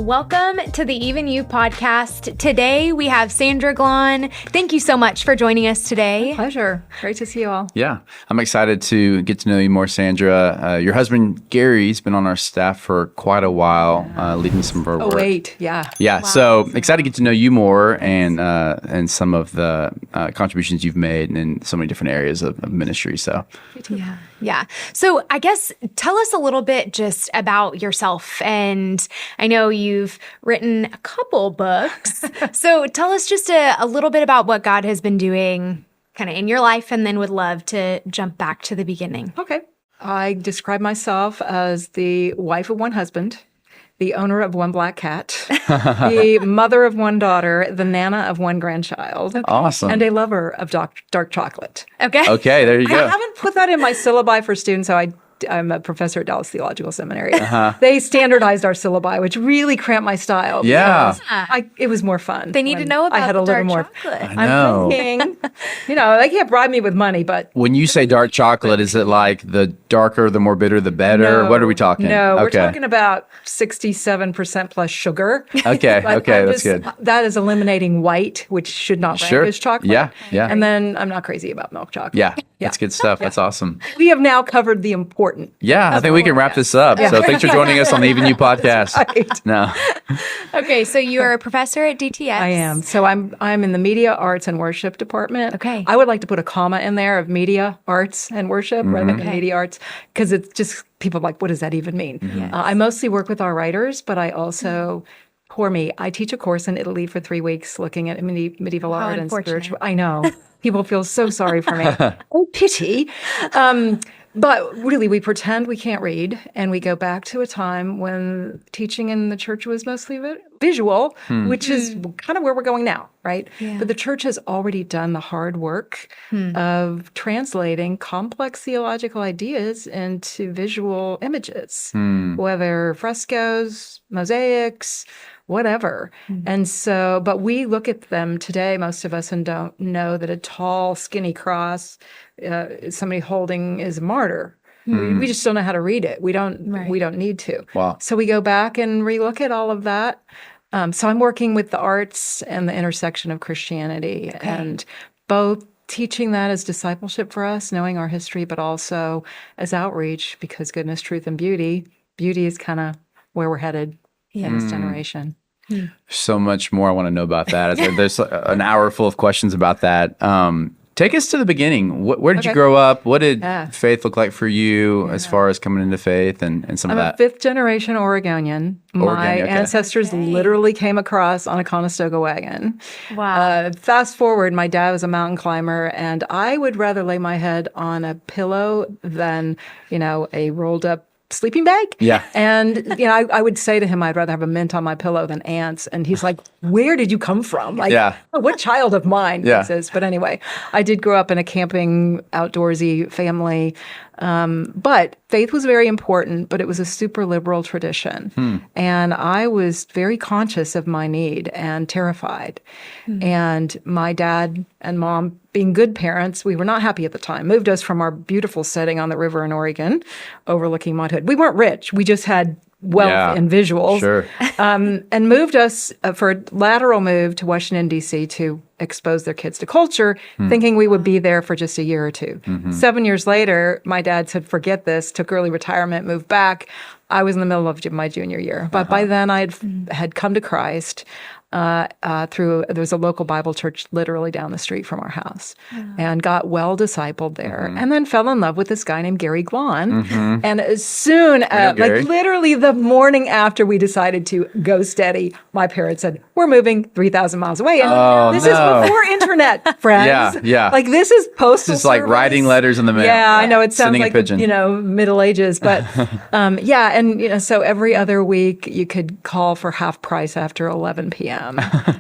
Welcome to the Even You podcast. Today we have Sandra Glahn. Thank you so much for joining us today. My pleasure. Great to see you all. Yeah, I'm excited to get to know you more, Sandra. Your husband, Gary's been on our staff for quite a while, leading some of our work. Oh, wait. Yeah. Yeah, Wow. so excited to get to know you more and some of the contributions you've made in so many different areas of ministry. So, Yeah. So I guess tell us a little bit just about yourself. And I know you've written a couple books. So tell us just a little bit about what God has been doing kind of in your life, and then would love to jump back to the beginning. Okay. I describe myself as the wife of one husband, the owner of one black cat, the mother of one daughter, the nana of one grandchild. Awesome. And a lover of dark chocolate. Okay, there you I go. haven't put that in my syllabi for students, so I'm a professor at Dallas Theological Seminary. They standardized our syllabi, which really cramped my style. Yeah. It was more fun. They need to when know about I had a the little dark more. chocolate. I know. I'm thinking, they can't bribe me with money, but When you say dark chocolate, is it like the darker, the more bitter, the better? No, What are we talking? No, we're Okay. talking about 67% plus sugar. Okay, But okay, I'm that's good. That is eliminating white, which should not rank Sure. as chocolate. Yeah, yeah. And then I'm not crazy about milk chocolate. Yeah, that's good stuff. That's awesome. We have now covered the important. Yeah, I think we can wrap this up. So thanks for joining us on the Even You podcast. Right. No. Okay, so you are a professor at DTS. I am. So I'm in the media, arts, and worship department. Okay. I would like to put a comma in there of media, arts, and worship rather than media arts, because it's just people are like, what does that even mean? Yes. I mostly work with our writers, but I also, poor me, I teach a course in Italy for 3 weeks looking at medieval How art and unfortunate. spiritual. I know. People feel so sorry for me. Oh, pity. But really, we pretend we can't read, and we go back to a time when teaching in the church was mostly visual, which is kind of where we're going now, right? Yeah. But the church has already done the hard work of translating complex theological ideas into visual images, whether frescoes, mosaics, whatever. And so, but we look at them today, most of us, and don't know that a tall, skinny cross, somebody holding is a martyr. We just don't know how to read it. We don't need to. Wow. So we go back and relook at all of that. So I'm working with the arts and the intersection of Christianity, and both teaching that as discipleship for us, knowing our history, but also as outreach, because goodness, truth, and beauty is kind of where we're headed in this generation. So much more I want to know about that. There's an hour full of questions about that. Take us to the beginning. Where did you grow up? What did faith look like for you as far as coming into faith and some I'm of a that? fifth-generation Oregonian. My Okay. ancestors literally came across on a Conestoga wagon. Wow. Fast forward, my dad was a mountain climber, and I would rather lay my head on a pillow than, a rolled-up sleeping bag. Yeah. And, I would say to him, I'd rather have a mint on my pillow than ants. And he's like, where did you come from? Like, what child of mine is this? But anyway, I did grow up in a camping, outdoorsy family. But faith was very important, but it was a super liberal tradition. And I was very conscious of my need and terrified. And my dad and mom, being good parents, we were not happy at the time, moved us from our beautiful setting on the river in Oregon, overlooking Mount Hood. We weren't rich. We just had wealth and visuals. Sure. And moved us for a lateral move to Washington, D.C. to expose their kids to culture, thinking we would be there for just a year or two. 7 years later, my dad said, forget this, took early retirement, moved back. I was in the middle of my junior year. But by then, I had come to Christ there was a local Bible church literally down the street from our house, and got well discipled there, and then fell in love with this guy named Gary Glahn. And as soon as, literally the morning after we decided to go steady, my parents said, we're moving 3,000 miles away. And this is before internet, friends. Yeah. Like, this is postal This is like service. writing letters in the mail. Yeah, I know it sounds Sending a like pigeon. Middle Ages, but and so every other week you could call for half price after 11 p.m.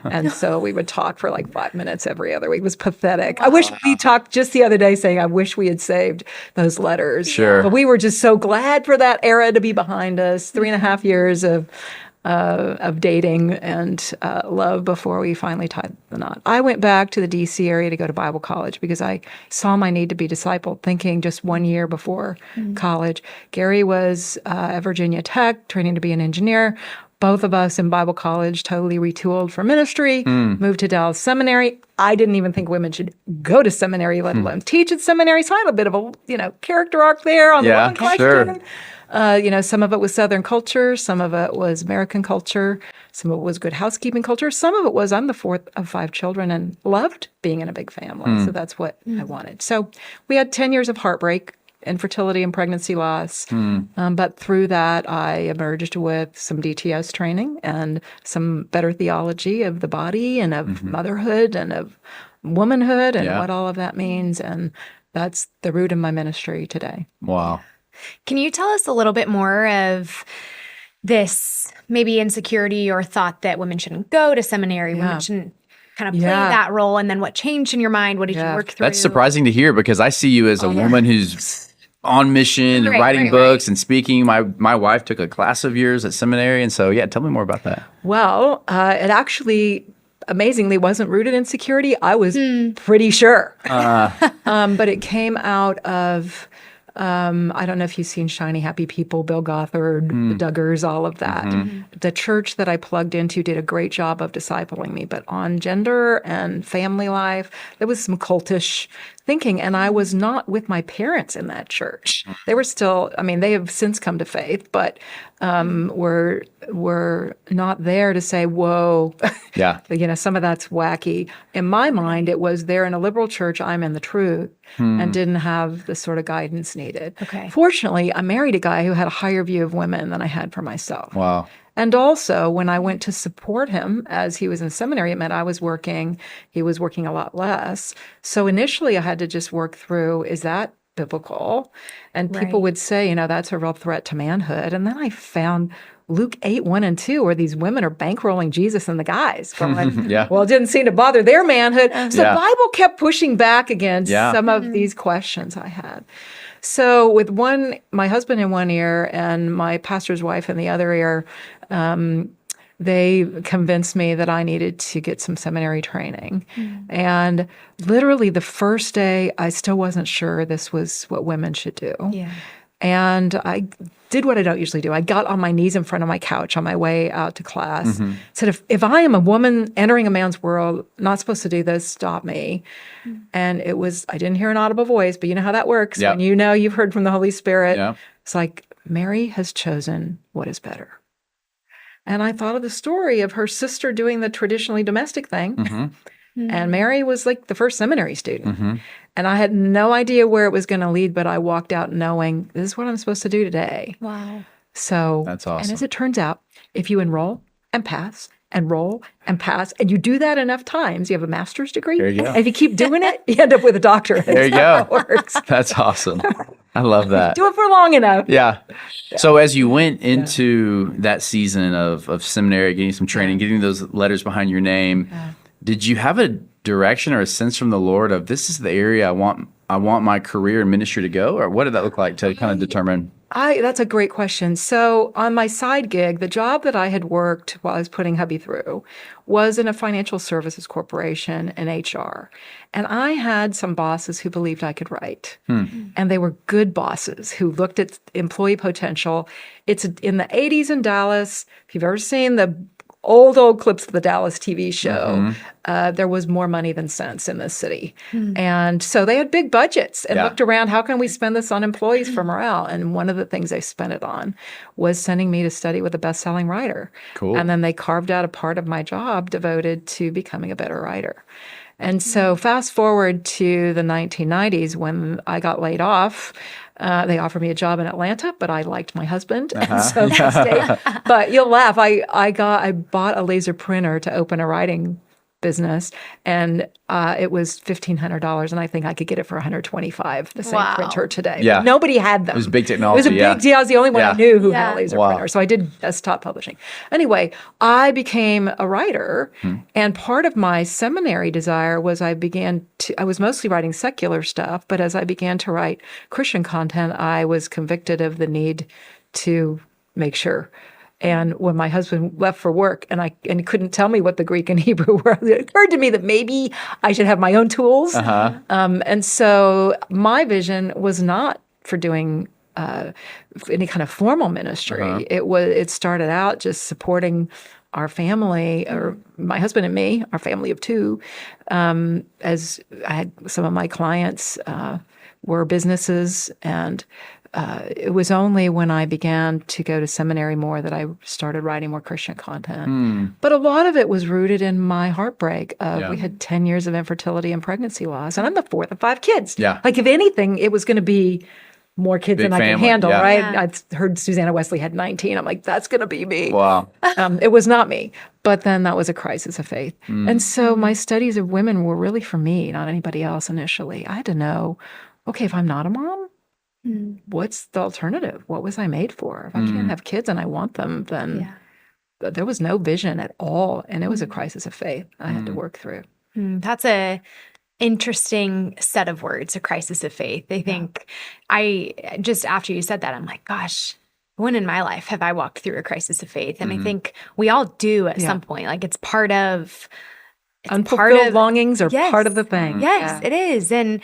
And so we would talk for like 5 minutes every other week. It was pathetic. I wish we talked just the other day saying I wish we had saved those letters. Sure. But we were just so glad for that era to be behind us. 3.5 years of dating and love before we finally tied the knot. I went back to the D.C. area to go to Bible college because I saw my need to be discipled, thinking just 1 year before college. Gary was at Virginia Tech, training to be an engineer. both of us in Bible college, totally retooled for ministry, moved to Dallas Seminary. I didn't even think women should go to seminary, let alone teach at seminary. So I had a bit of a, character arc there on the one question. Sure. Some of it was Southern culture. Some of it was American culture. Some of it was good housekeeping culture. Some of it was I'm the fourth of 5 children and loved being in a big family. So that's what I wanted. So we had 10 years of heartbreak, infertility and pregnancy loss. But through that, I emerged with some DTS training and some better theology of the body and of motherhood and of womanhood and what all of that means. And that's the root of my ministry today. Wow. Can you tell us a little bit more of this maybe insecurity or thought that women shouldn't go to seminary, women shouldn't kind of play that role, and then what changed in your mind? What did you work through? That's surprising to hear because I see you as a woman who's on mission and writing books and speaking. My wife took a class of yours at seminary. And so, tell me more about that. Well, it actually amazingly wasn't rooted in security. I was pretty sure. But it came out of, I don't know if you've seen Shiny Happy People, Bill Gothard, the Duggars, all of that. The church that I plugged into did a great job of discipling me. But on gender and family life, there was some cultish thinking. And I was not with my parents in that church. They were still, they have since come to faith, but were not there to say, whoa, some of that's wacky. In my mind, it was they're in a liberal church, I'm in the truth, and didn't have the sort of guidance needed. Okay. Fortunately, I married a guy who had a higher view of women than I had for myself. Wow. And also, when I went to support him as he was in seminary, it meant I was working, he was working a lot less. So initially, I had to just work through, is that biblical? And people would say, that's a real threat to manhood. And then I found Luke 8:1-2, where these women are bankrolling Jesus and the guys. Well, it didn't seem to bother their manhood. So the Bible kept pushing back against some of these questions I had. So with my husband in one ear and my pastor's wife in the other ear, they convinced me that I needed to get some seminary training. And literally the first day, I still wasn't sure this was what women should do. And I did what I don't usually do. I got on my knees in front of my couch on my way out to class. Said, if I am a woman entering a man's world, not supposed to do this, stop me. And I didn't hear an audible voice, but you know how that works. When you've heard from the Holy Spirit. It's like, Mary has chosen what is better. And I thought of the story of her sister doing the traditionally domestic thing. And Mary was like the first seminary student. And I had no idea where it was going to lead, but I walked out knowing this is what I'm supposed to do today. Wow. So that's awesome. And as it turns out, if you enroll and pass and roll and pass, and you do that enough times, you have a master's degree. There you go. And if you keep doing it, you end up with a doctorate. There you go. How it works. That's awesome. I love that. Do it for long enough. Yeah. So as you went into that season of seminary, getting some training, getting those letters behind your name, did you have a direction or a sense from the Lord of this is the area I want my career and ministry to go? Or what did that look like to kind of determine? That's a great question. So on my side gig, the job that I had worked while I was putting hubby through was in a financial services corporation in HR. And I had some bosses who believed I could write. And they were good bosses who looked at employee potential. It's in the 80s in Dallas. If you've ever seen the old clips of the Dallas TV show, there was more money than sense in this city. And so they had big budgets and looked around, how can we spend this on employees for morale? And one of the things they spent it on was sending me to study with a best-selling writer. Cool. And then they carved out a part of my job devoted to becoming a better writer. And so fast forward to the 1990s when I got laid off. They offered me a job in Atlanta, but I liked my husband, and so I stayed. But you'll laugh. I bought a laser printer to open a writing business, and it was $1,500, and I think I could get it for $125, the same printer today. Yeah. But nobody had them. It was big technology. It was a big deal. I was the only one I knew who had a laser Wow. printer. So I did desktop publishing. Anyway, I became a writer, and part of my seminary desire was I was mostly writing secular stuff, but as I began to write Christian content, I was convicted of the need to make sure. And when my husband left for work and he couldn't tell me what the Greek and Hebrew were, it occurred to me that maybe I should have my own tools. And so my vision was not for doing any kind of formal ministry. It started out just supporting our family, or my husband and me, our family of two, as I had some of my clients were businesses, and it was only when I began to go to seminary more that I started writing more Christian content. But a lot of it was rooted in my heartbreak. We had 10 years of infertility and pregnancy loss, and I'm the fourth of 5 kids. Yeah. Like, if anything, it was going to be more kids Big than I could family, handle, yeah. right? Yeah. I've heard Susanna Wesley had 19. I'm like, that's going to be me. Wow. It was not me. But then that was a crisis of faith. And so my studies of women were really for me, not anybody else initially. I had to know, okay, if I'm not a mom, what's the alternative? What was I made for? If I can't have kids and I want them, then there was no vision at all. And it was a crisis of faith I had to work through. That's a interesting set of words, a crisis of faith. I think I just, after you said that, I'm like, gosh, when in my life have I walked through a crisis of faith? And I think we all do at some point. Like, it's part of Unfulfilled longings are part of the thing. Yes, it is. And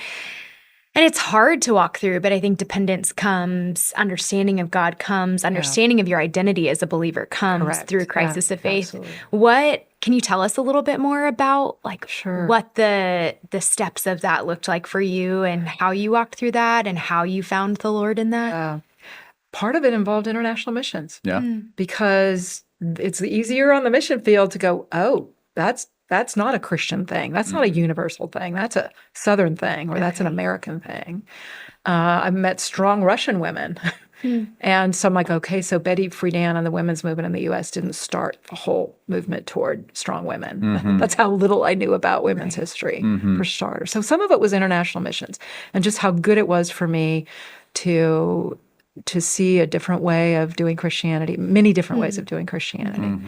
it's hard to walk through, but I think dependence comes, understanding of God comes, understanding of your identity as a believer comes through a crisis of faith. Absolutely. Can you tell us a little bit more about what the steps of that looked like for you, and how you walked through that, and how you found the Lord in that? Part of it involved international missions. Yeah. Because it's easier on the mission field to go, oh, that's not a Christian thing. That's not a universal thing. That's a Southern thing, or that's an American thing. I've met strong Russian women. And so I'm like, okay, so Betty Friedan and the women's movement in the U.S. didn't start the whole movement toward strong women. That's how little I knew about women's history, for starters. So some of it was international missions, and just how good it was for me to see a different way of doing Christianity, many different ways of doing Christianity.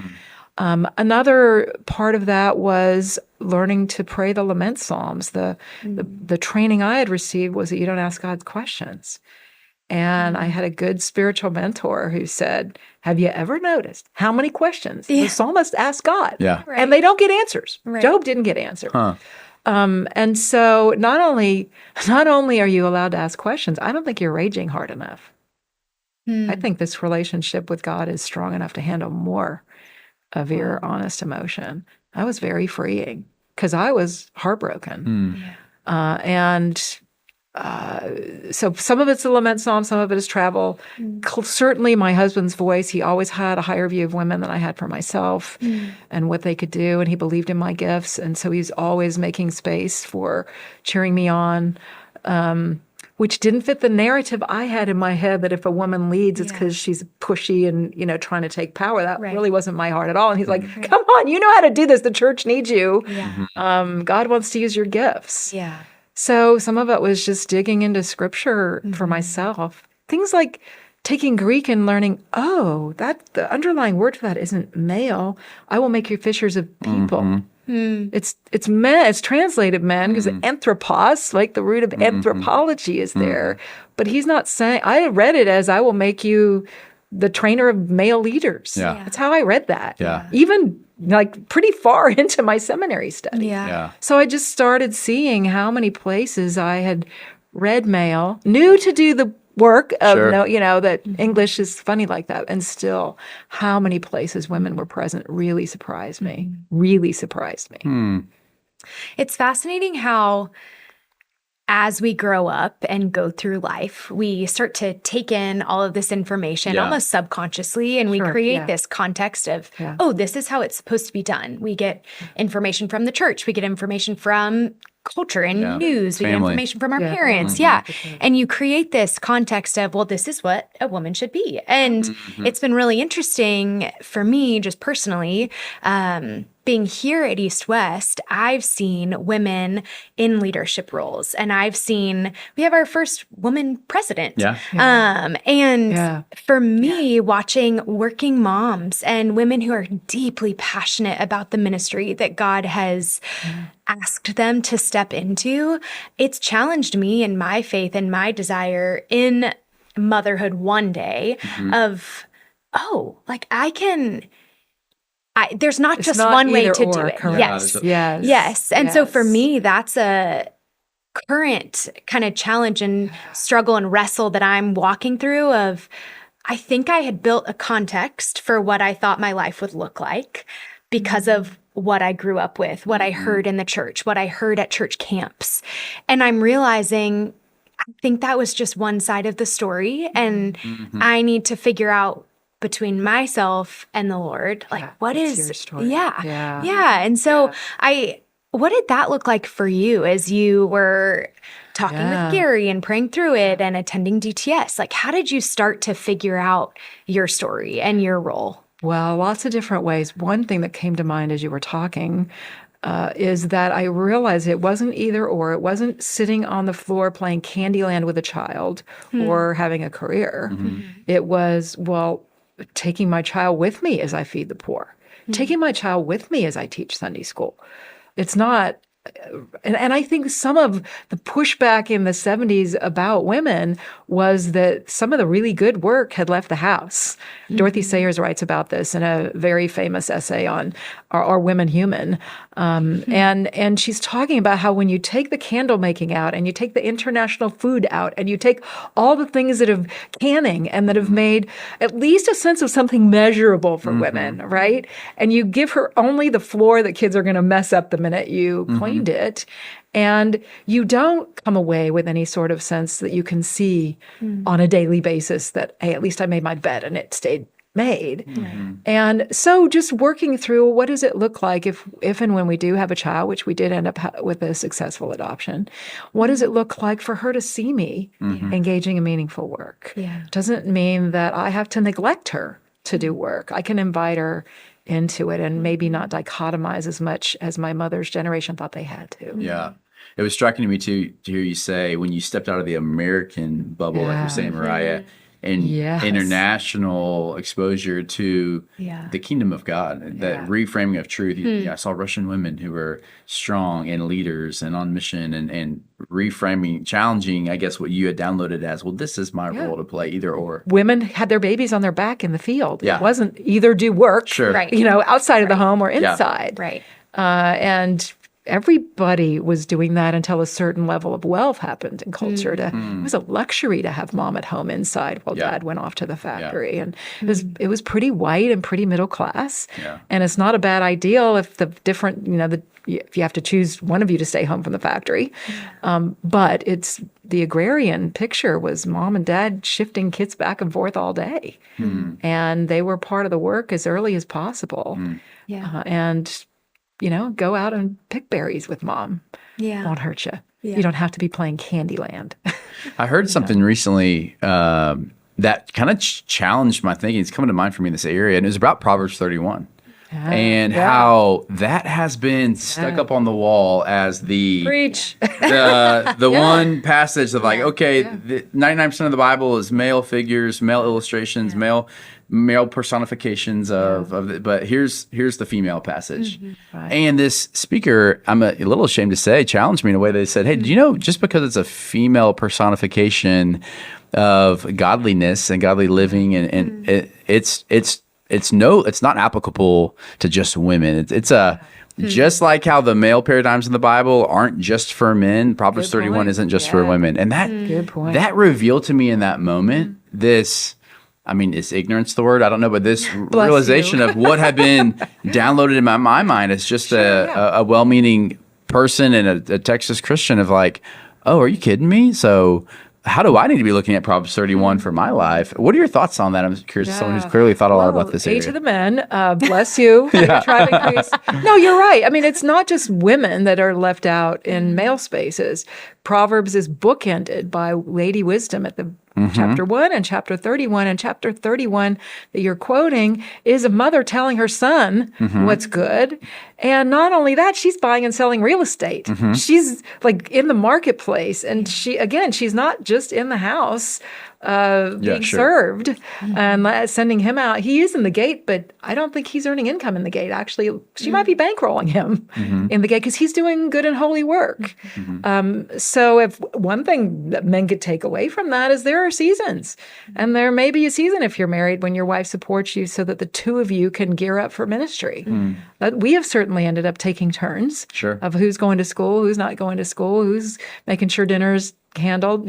Another part of that was learning to pray the lament psalms. The training I had received was that you don't ask God questions. And I had a good spiritual mentor who said, have you ever noticed how many questions the psalmist asked God? Yeah. And they don't get answers. Job didn't get answered. And so not only are you allowed to ask questions, I don't think you're raging hard enough. I think this relationship with God is strong enough to handle more of your honest emotion. That was very freeing, because I was heartbroken. So some of it's the lament psalm, some of it is travel. Certainly my husband's voice, he always had a higher view of women than I had for myself and what they could do, and he believed in my gifts, and so he's always making space for cheering me on, which didn't fit the narrative I had in my head that if a woman leads, it's because she's pushy and, trying to take power. That really wasn't my heart at all. And he's like, come on, you know how to do this. The church needs you. God wants to use your gifts. So some of it was just digging into scripture for myself. Things like taking Greek and learning, that the underlying word for that isn't male. I will make you fishers of people. It's men. It's translated men because anthropos, like the root of anthropology, is there. But he's not saying. I read it as I will make you the trainer of male leaders. That's how I read that. Even like pretty far into my seminary study. So I just started seeing how many places I had read male, knew to do the work of, that English is funny like that. And still, how many places women were present really surprised me. It's fascinating how, as we grow up and go through life, we start to take in all of this information almost subconsciously, and we create this context of, this is how it's supposed to be done. We get information from the church. We get information from culture and news. We get information from our parents. And you create this context of, well, this is what a woman should be. And it's been really interesting for me, just personally, being here at East West, I've seen women in leadership roles, and we have our first woman president. For me, watching working moms and women who are deeply passionate about the ministry that God has asked them to step into, it's challenged me in my faith and my desire in motherhood one day of, there's not just one way to do it. Correct. Yes. And so for me, that's current kind of challenge and struggle and wrestle that I'm walking through of, I think I had built a context for what I thought my life would look like because of what I grew up with, what I heard in the church, what I heard at church camps. And I'm realizing I think that was just one side of the story. And I need to figure out between myself and the Lord, like, what is your story? Yeah. And so what did that look like for you as you were talking with Gary and praying through it and attending DTS? Like, how did you start to figure out your story and your role? Well, lots of different ways. One thing that came to mind as you were talking is that I realized it wasn't either or. It wasn't sitting on the floor playing Candyland with a child or having a career. It was, taking my child with me as I feed the poor, taking my child with me as I teach Sunday school. It's not, and I think some of the pushback in the 70s about women was that some of the really good work had left the house. Dorothy Sayers writes about this in a very famous essay on Are Women Human? And she's talking about how when you take the candle making out and you take the international food out and you take all the things that have canning and that have made at least a sense of something measurable for women, right? And you give her only the floor that kids are going to mess up the minute you cleaned it. And you don't come away with any sort of sense that you can see on a daily basis that, hey, at least I made my bed and it stayed made. And so just working through what does it look like if and when we do have a child, which we did end up with a successful adoption, what does it look like for her to see me engaging in meaningful work? Doesn't mean that I have to neglect her to do work. I can invite her into it and maybe not dichotomize as much as my mother's generation thought they had to. Yeah. It was striking to me too to hear you say when you stepped out of the American bubble, like you're saying, Mariah, and international exposure to the kingdom of God, that reframing of truth. I saw Russian women who were strong and leaders and on mission and reframing, challenging, I guess, what you had downloaded as, well, this is my role to play, either or. Women had their babies on their back in the field. It wasn't either do work, outside of the home or inside. And everybody was doing that until a certain level of wealth happened in culture. It was a luxury to have mom at home inside while dad went off to the factory. And it was pretty white and pretty middle class. And it's not a bad ideal if the different, if you have to choose one of you to stay home from the factory. But it's the agrarian picture was mom and dad shifting kids back and forth all day. And they were part of the work as early as possible. And go out and pick berries with mom. Won't hurt you. You don't have to be playing Candyland. I heard something recently that kind of challenged my thinking. It's coming to mind for me in this area, and it was about Proverbs 31. And how that has been stuck up on the wall as the one passage of like, okay, 99% of the Bible is male figures, male illustrations, male personifications of but here's the female passage. And this speaker, I'm a little ashamed to say, challenged me in a way. They said, hey, do you know, just because it's a female personification of godliness and godly living and it's not applicable to just women. It's just like how the male paradigms in the Bible aren't just for men. Proverbs 31 isn't just for women. And that revealed to me in that moment this, is ignorance the word? I don't know, but this realization of what had been downloaded in my mind as just a well-meaning person and a Texas Christian of like, oh, are you kidding me? So how do I need to be looking at Proverbs 31 for my life? What are your thoughts on that? I'm curious, as someone who's clearly thought a lot about this area. To the men, bless you. No, you're right. It's not just women that are left out in male spaces. Proverbs is bookended by Lady Wisdom at the chapter 1 and chapter 31. And chapter 31 that you're quoting is a mother telling her son what's good. And not only that, she's buying and selling real estate. She's like in the marketplace. And she's not just in the house being served and sending him out. He is in the gate, but I don't think he's earning income in the gate. Actually, she might be bankrolling him in the gate because he's doing good and holy work. So if one thing that men could take away from that is there are seasons. And there may be a season if you're married when your wife supports you so that the two of you can gear up for ministry. But we have certainly ended up taking turns of who's going to school, who's not going to school, who's making sure dinner's handled.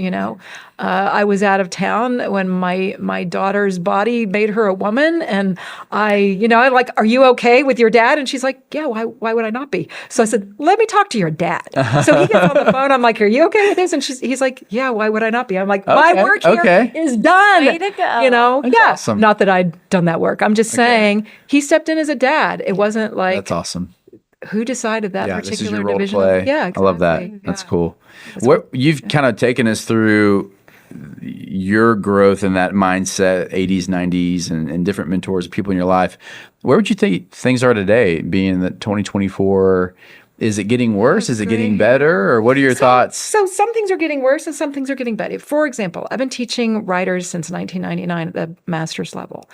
I was out of town when my daughter's body made her a woman, and I'm like, "Are you okay with your dad?" And she's like, "Yeah, why would I not be?" So I said, "Let me talk to your dad." So he gets on the phone. I'm like, "Are you okay with this?" And he's like, "Yeah, why would I not be?" I'm like, "My work here is done." Way to go. That's awesome. Not that I'd done that work. I'm just saying he stepped in as a dad. It wasn't like that's awesome. Who decided that particular this is your role division? To play. Yeah, exactly. I love that. That's cool. You've kind of taken us through your growth in that mindset, 80s, 90s, and different mentors, people in your life. Where would you think things are today, being that 2024? Is it getting worse? Is it getting better? Or what are your thoughts? So some things are getting worse and some things are getting better. For example, I've been teaching writers since 1999 at the master's level.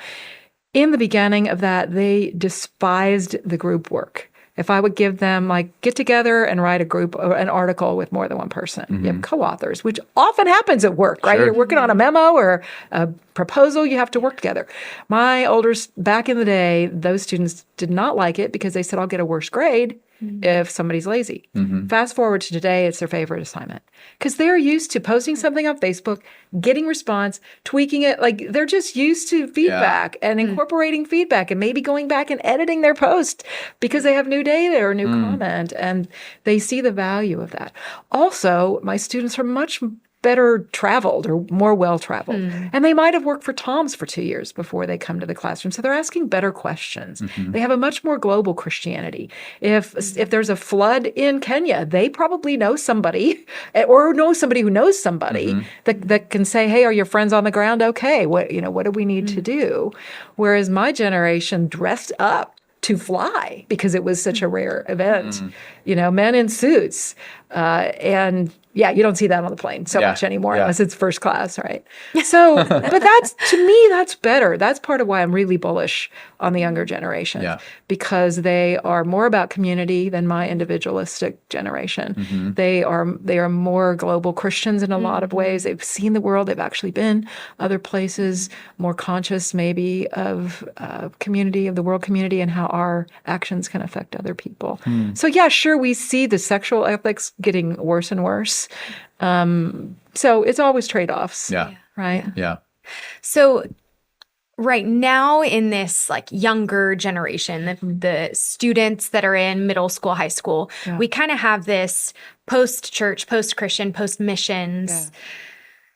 In the beginning of that, they despised the group work. If I would give them get together and write an article with more than one person, you have co-authors, which often happens at work, right? You're working on a memo or a proposal, you have to work together. My oldest, back in the day, those students did not like it because they said, I'll get a worse grade if somebody's lazy. Fast forward to today, it's their favorite assignment because they're used to posting something on Facebook, getting response, tweaking it. They're just used to feedback and incorporating feedback and maybe going back and editing their post because they have new data or new comment, and they see the value of that. Also, my students are much better traveled or more well-traveled. And they might have worked for Tom's for 2 years before they come to the classroom. So they're asking better questions. They have a much more global Christianity. If there's a flood in Kenya, they probably know somebody or know somebody who knows somebody that can say, hey, are your friends on the ground okay? What do we need to do? Whereas my generation dressed up to fly because it was such a rare event. Men in suits. And you don't see that on the plane so much anymore unless it's first class, right? So, but to me, that's better. That's part of why I'm really bullish on the younger generation because they are more about community than my individualistic generation. They are more global Christians in a lot of ways. They've seen the world. They've actually been other places, more conscious maybe of community, of the world community, and how our actions can affect other people. So sure, we see the sexual ethics getting worse and worse. So it's always trade-offs. Right? Yeah. So right now in this younger generation, the students that are in middle school, high school, we kind of have this post-church, post-Christian, post-missions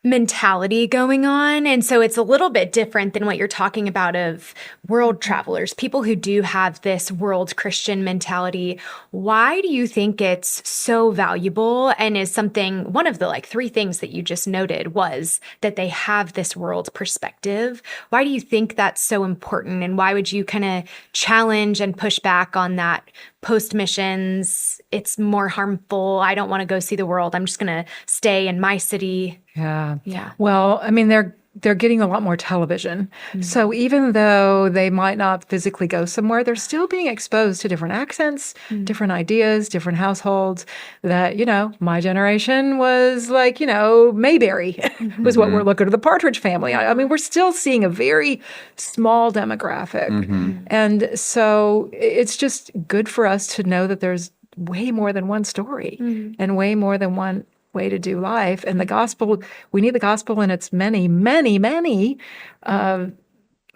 mentality going on. And so it's a little bit different than what you're talking about of world travelers, people who do have this world Christian mentality. Why do you think it's so valuable and is something, one of the 3 things that you just noted was that they have this world perspective? Why do you think that's so important? And why would you kind of challenge and push back on that post-missions? It's more harmful. I don't want to go see the world. I'm just going to stay in my city. Yeah. Well, I mean, they're getting a lot more television. So even though they might not physically go somewhere, they're still being exposed to different accents, different ideas, different households that, my generation was Mayberry was what we're looking at, the Partridge Family. I mean, we're still seeing a very small demographic. And so it's just good for us to know that there's way more than one story and way more than one way to do life. And the gospel, we need the gospel in its many, many, many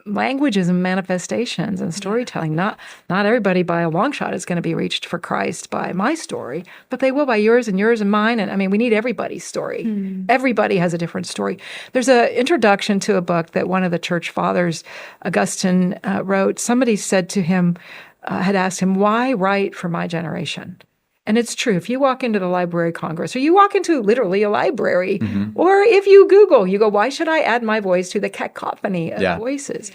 languages and manifestations and storytelling. Not everybody by a long shot is going to be reached for Christ by my story, but they will by yours and mine. And I mean, we need everybody's story. Everybody has a different story. There's an introduction to a book that one of the church fathers, Augustine, wrote. Somebody said to him, had asked him, why write for my generation? And it's true. If you walk into the Library of Congress, or you walk into literally a library, or if you Google, you go, why should I add my voice to the cacophony of voices?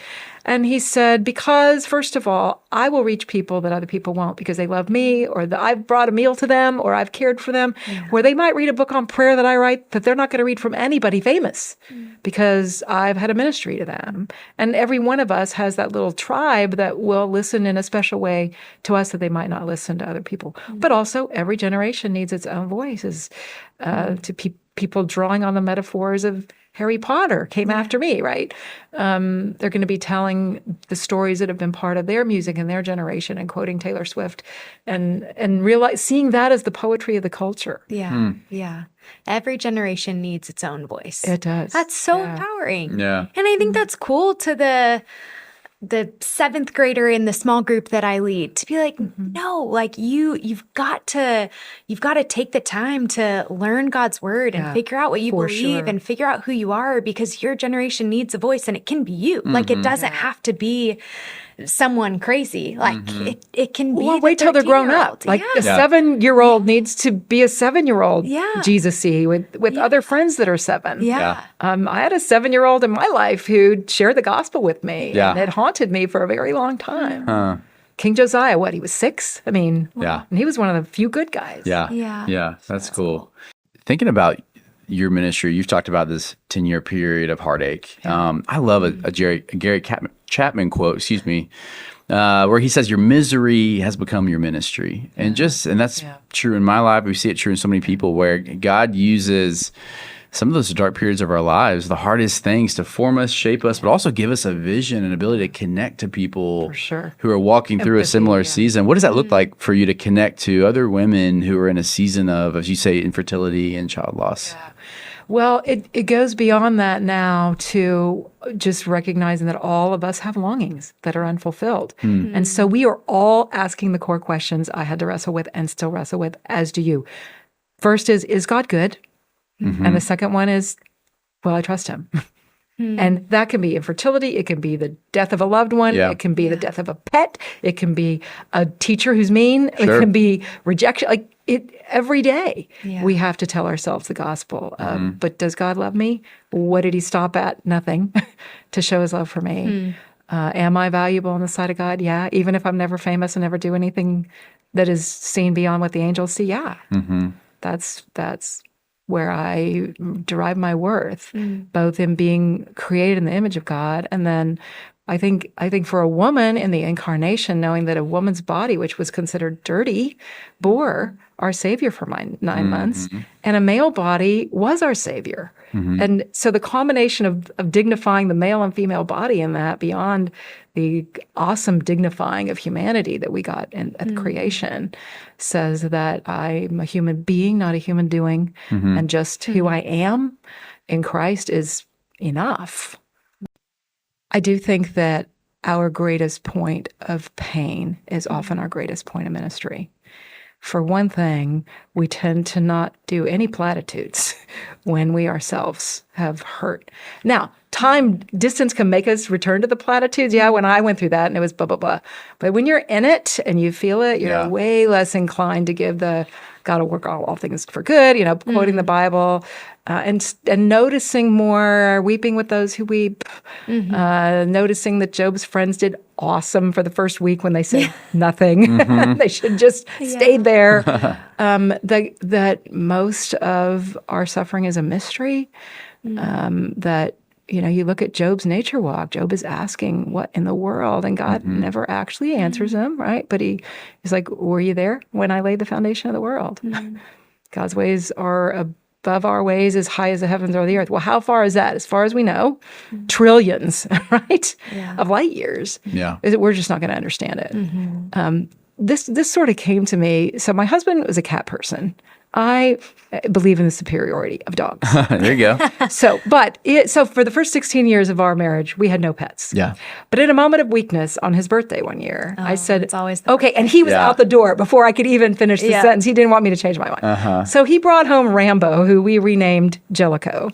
And he said, because first of all, I will reach people that other people won't because they love me, or that I've brought a meal to them, or I've cared for them, where they might read a book on prayer that I write that they're not going to read from anybody famous because I've had a ministry to them. And every one of us has that little tribe that will listen in a special way to us that they might not listen to other people. But also, every generation needs its own voices. To people drawing on the metaphors of Harry Potter came after me, right? They're going to be telling the stories that have been part of their music and their generation, and quoting Taylor Swift, and seeing that as the poetry of the culture. Yeah, yeah. Every generation needs its own voice. It does. That's so empowering. Yeah. And I think that's cool to the seventh grader in the small group that I lead, to be like, no, like you've got to take the time to learn God's word and figure out what you believe and figure out who you are, because your generation needs a voice, and it can be you. Like, it doesn't have to be someone crazy. Like, it can be. Well, wait till they're grown up. Like, a 7-year-old needs to be a 7-year-old Jesus-y with other friends that are 7. Yeah. I had a 7-year-old in my life who shared the gospel with me. Yeah. And it haunted me for a very long time. King Josiah, he was 6? I mean, and he was one of the few good guys. Yeah. That's cool. Thinking about your ministry, you've talked about this 10-year period of heartache. I love a Gary Chapman quote, where he says, "Your misery has become your ministry," and that's true in my life. We see it true in so many people, where God uses some of those dark periods of our lives, the hardest things, to form us, shape us, but also give us a vision and ability to connect to people who are walking through a similar season. What does that look like for you to connect to other women who are in a season of, as you say, infertility and child loss? Well, it goes beyond that now to just recognizing that all of us have longings that are unfulfilled. And so we are all asking the core questions I had to wrestle with and still wrestle with, as do you. First is God good? And the second one is, will I trust him? And that can be infertility. It can be the death of a loved one. It can be the death of a pet. It can be a teacher who's mean. It can be rejection. Like, every day we have to tell ourselves the gospel. But does God love me? What did he stop at? Nothing to show his love for me. Am I valuable on the side of God? Yeah. Even if I'm never famous and never do anything that is seen beyond what the angels see. Yeah. That's where I derive my worth, both in being created in the image of God, and then I think for a woman in the incarnation, knowing that a woman's body, which was considered dirty, bore our Savior for 9 months, and a male body was our Savior. And so the combination of dignifying the male and female body in that, beyond the awesome dignifying of humanity that we got at creation, says that I'm a human being, not a human doing, and just who I am in Christ is enough. I do think that our greatest point of pain is often our greatest point of ministry. For one thing, we tend to not do any platitudes when we ourselves have hurt. Now, distance can make us return to the platitudes. Yeah, when I went through that and it was blah, blah, blah. But when you're in it and you feel it, you're way less inclined to give the God will work all things for good, quoting the Bible, and noticing more, weeping with those who weep, noticing that Job's friends did awesome for the first week when they said nothing. They should just stayed there. That most of our suffering is a mystery, that you look at Job's nature walk. Job is asking, what in the world? And God never actually answers him, right? But he's like, were you there when I laid the foundation of the world? God's ways are above our ways, as high as the heavens or the earth. Well, how far is that? As far as we know, trillions, right, of light years. We're just not going to understand it. This sort of came to me. So my husband was a cat person. I believe in the superiority of dogs. There you go. So for the first 16 years of our marriage, we had no pets. But in a moment of weakness on his birthday one year, I said, it's always okay. And he was out the door before I could even finish the sentence. He didn't want me to change my mind. So he brought home Rambo, who we renamed Jellicoe.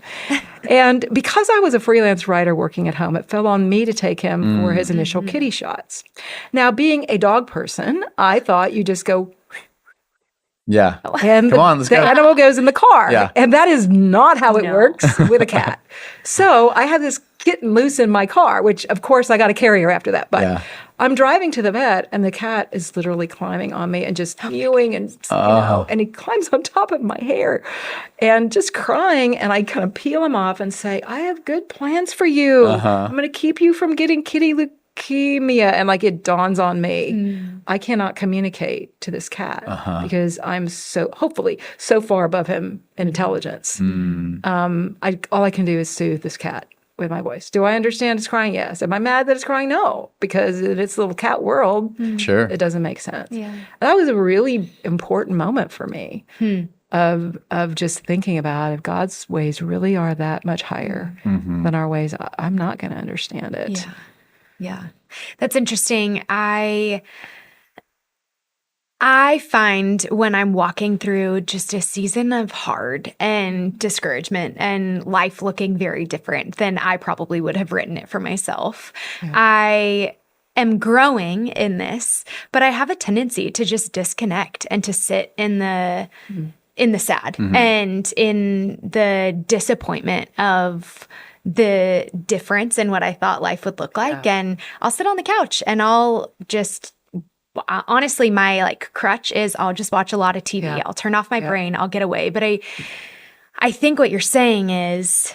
And because I was a freelance writer working at home, it fell on me to take him for his initial kitty shots. Now, being a dog person, I thought you just go Yeah. And Come on, let's the go. animal goes in the car. Yeah. And that is not how it works with a cat. So I had this kitten loose in my car, which of course I got to carry her after that. But I'm driving to the vet and the cat is literally climbing on me and just mewing and, and he climbs on top of my hair and just crying. And I kind of peel him off and say, I have good plans for you. I'm going to keep you from getting kitty leukemia. And like it dawns on me, I cannot communicate to this cat because I'm hopefully so far above him in intelligence. All I can do is soothe this cat with my voice. Do I understand it's crying? Yes. Am I mad that it's crying? No, because in its little cat world, it doesn't make sense. Yeah. That was a really important moment for me of just thinking about if God's ways really are that much higher than our ways, I'm not going to understand it. Yeah. That's interesting. I find when I'm walking through just a season of hard and discouragement and life looking very different than I probably would have written it for myself. Yeah. I am growing in this, but I have a tendency to just disconnect and to sit in the sad and in the disappointment of the difference in what I thought life would look like. And I'll sit on the couch and I'll just, honestly, my crutch is I'll just watch a lot of TV. I'll turn off my brain. I'll get away. But I think what you're saying is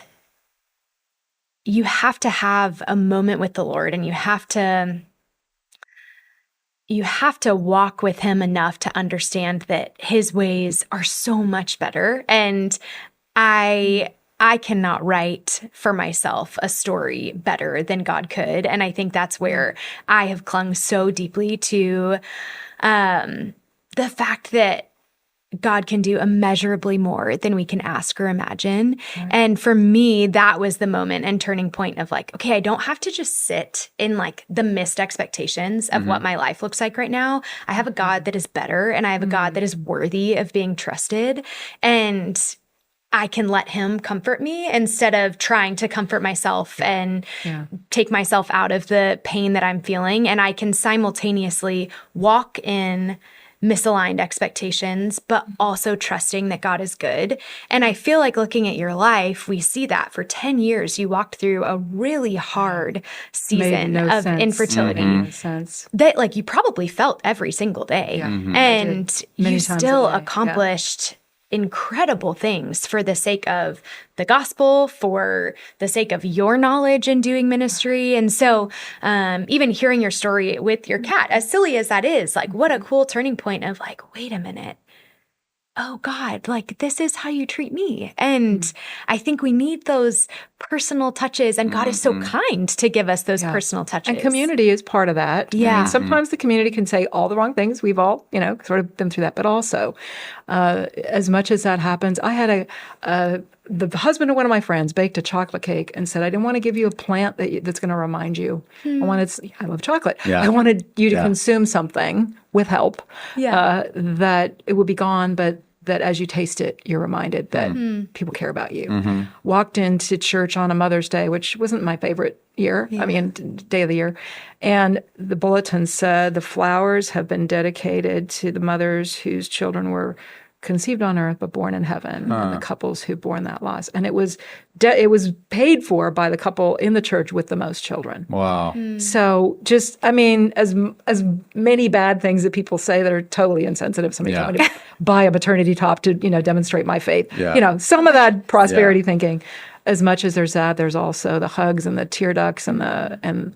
you have to have a moment with the Lord and you have to walk with him enough to understand that his ways are so much better. And I cannot write for myself a story better than God could. And I think that's where I have clung so deeply to the fact that God can do immeasurably more than we can ask or imagine. Right. And for me, that was the moment and turning point of okay, I don't have to just sit in the missed expectations of what my life looks like right now. I have a God that is better and I have a God that is worthy of being trusted. And I can let him comfort me instead of trying to comfort myself and take myself out of the pain that I'm feeling. And I can simultaneously walk in misaligned expectations, but also trusting that God is good. And I feel like looking at your life, we see that for 10 years, you walked through a really hard season of infertility that you probably felt every single day. And you still accomplished incredible things for the sake of the gospel, for the sake of your knowledge in doing ministry. And so even hearing your story with your cat, as silly as that is, what a cool turning point of wait a minute. Oh God, this is how you treat me. And I think we need those personal touches, and God is so kind to give us those personal touches. And community is part of that. Yeah. I mean, sometimes the community can say all the wrong things. We've all, sort of been through that. But also, as much as that happens, I had the husband of one of my friends baked a chocolate cake and said, I didn't want to give you a plant that's going to remind you. I love chocolate. Yeah. I wanted you to consume something with help that it would be gone, but that as you taste it, you're reminded that people care about you. Walked into church on a Mother's Day, which wasn't my favorite year. I mean, day of the year. And the bulletin said, the flowers have been dedicated to the mothers whose children were conceived on earth but born in heaven, and the couples who borne that loss. And it was paid for by the couple in the church with the most children. Wow. So just, I mean, as many bad things that people say that are totally insensitive. Somebody told me to buy a maternity top to, demonstrate my faith. Yeah. Some of that prosperity thinking. As much as there's that, there's also the hugs and the tear ducts and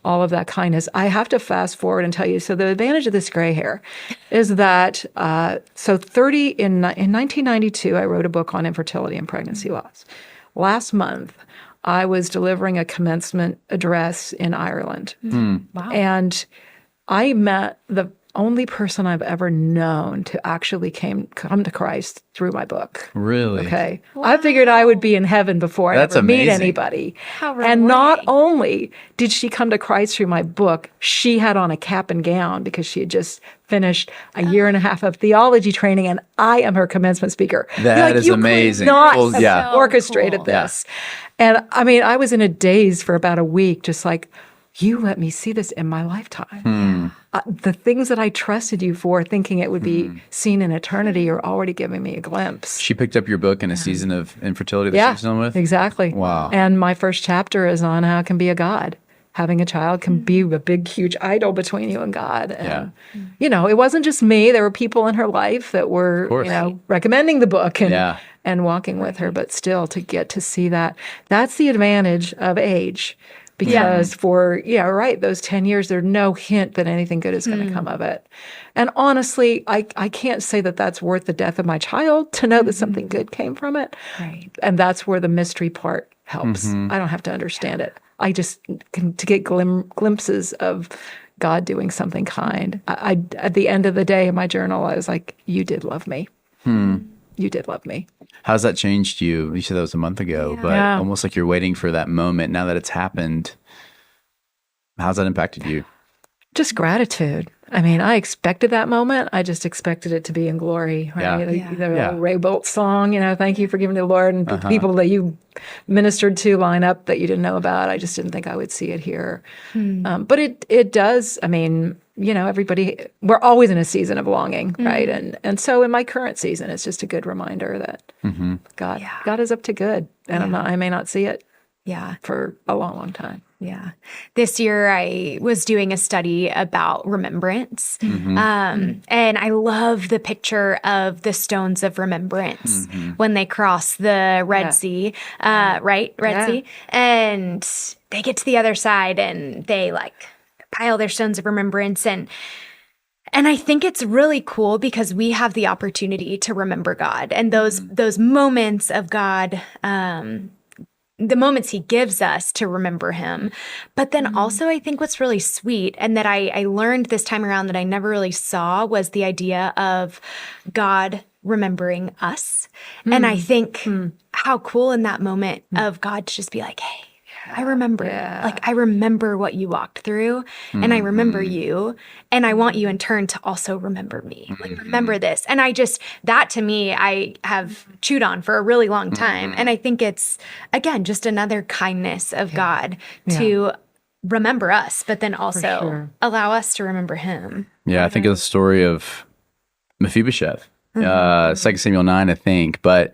all of that kindness. I have to fast forward and tell you, so the advantage of this gray hair is that, in 1992, I wrote a book on infertility and pregnancy loss. Last month, I was delivering a commencement address in Ireland. Wow. And I met the only person I've ever known to actually come to Christ through my book. Really? Okay. Wow. I figured I would be in heaven before I ever meet anybody. How and not only did she come to Christ through my book, she had on a cap and gown because she had just finished a year and a half of theology training, and I am her commencement speaker. That is amazing. You could not have orchestrated this. And I mean, I was in a daze for about a week, just you let me see this in my lifetime. The things that I trusted you for, thinking it would be seen in eternity, you're already giving me a glimpse. She picked up your book in a season of infertility that she's dealing with? Exactly. Wow. And my first chapter is on how it can be a God. Having a child can be a big, huge idol between you and God. And, it wasn't just me. There were people in her life that were, recommending the book and walking with her. But still, to get to see that, that's the advantage of age. Because for, those 10 years, there's no hint that anything good is going to come of it. And honestly, I can't say that that's worth the death of my child to know that something good came from it. Right. And that's where the mystery part helps. I don't have to understand it. I just can to get glimpses of God doing something kind. I at the end of the day in my journal, I was like, you did love me. You did love me. How's that changed you? You said that was a month ago, but almost like you're waiting for that moment. Now that it's happened, how's that impacted you? Just gratitude. I mean, I expected that moment. I just expected it to be in glory, right? The old Ray Boltz song, thank you for giving to the Lord, and the people that you ministered to line up that you didn't know about. I just didn't think I would see it here. But it does. I mean, everybody, we're always in a season of longing, right? And so in my current season, it's just a good reminder that God is up to good, and I may not see it for a long, long time. Yeah. This year I was doing a study about remembrance. And I love the picture of the stones of remembrance when they cross the Red Sea, right? Red Sea. And they get to the other side and they pile their stones of remembrance. And I think it's really cool because we have the opportunity to remember God and those moments of God, the moments he gives us to remember him. But then also I think what's really sweet and that I learned this time around that I never really saw was the idea of God remembering us. And I think how cool in that moment of God to just be like, hey, I remember, I remember what you walked through and I remember you and I want you in turn to also remember me, remember this. And that to me, I have chewed on for a really long time. And I think it's, again, just another kindness of God to remember us, but then also allow us to remember him. Yeah, I think of the story of Mephibosheth, 2 Samuel 9, I think, but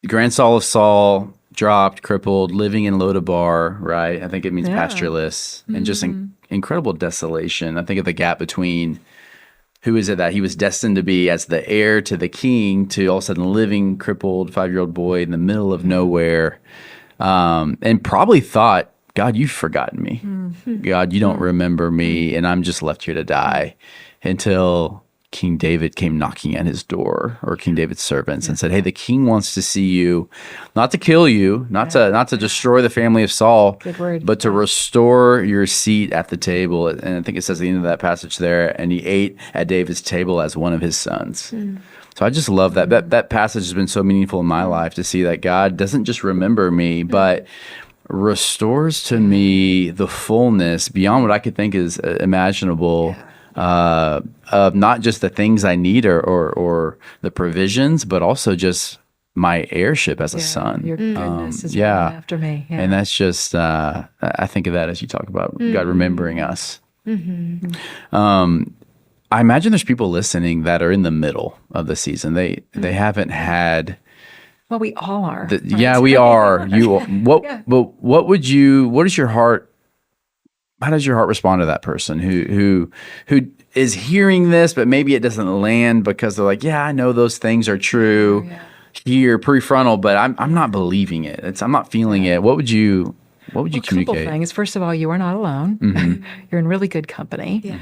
grandson of Saul, dropped, crippled, living in Lodabar, right? I think it means pastureless, and just incredible desolation. I think of the gap between who is it that he was destined to be as the heir to the king to all of a sudden living, crippled, 5-year-old boy in the middle of nowhere, and probably thought, God, you've forgotten me. God, you don't remember me, and I'm just left here to die, until King David came knocking at his door, or King David's servants, and said, hey, the king wants to see you, not to kill you, not to destroy the family of Saul, but to restore your seat at the table. And I think it says at the end of that passage there, and he ate at David's table as one of his sons. So I just love that. That passage has been so meaningful in my life, to see that God doesn't just remember me, but restores to me the fullness beyond what I could think is imaginable. Of not just the things I need or the provisions, but also just my heirship as a son. Your goodness is running after me. Yeah. And that's just, I think of that as you talk about God remembering us. I imagine there's people listening that are in the middle of the season. They haven't had. Well, we all are. Right? Yeah, we are. What is your heart? How does your heart respond to that person who is hearing this, but maybe it doesn't land because they're like, yeah, I know those things are true here, prefrontal, but I'm not believing it. I'm not feeling it. What would you communicate? A couple things. First of all, you are not alone. You're in really good company.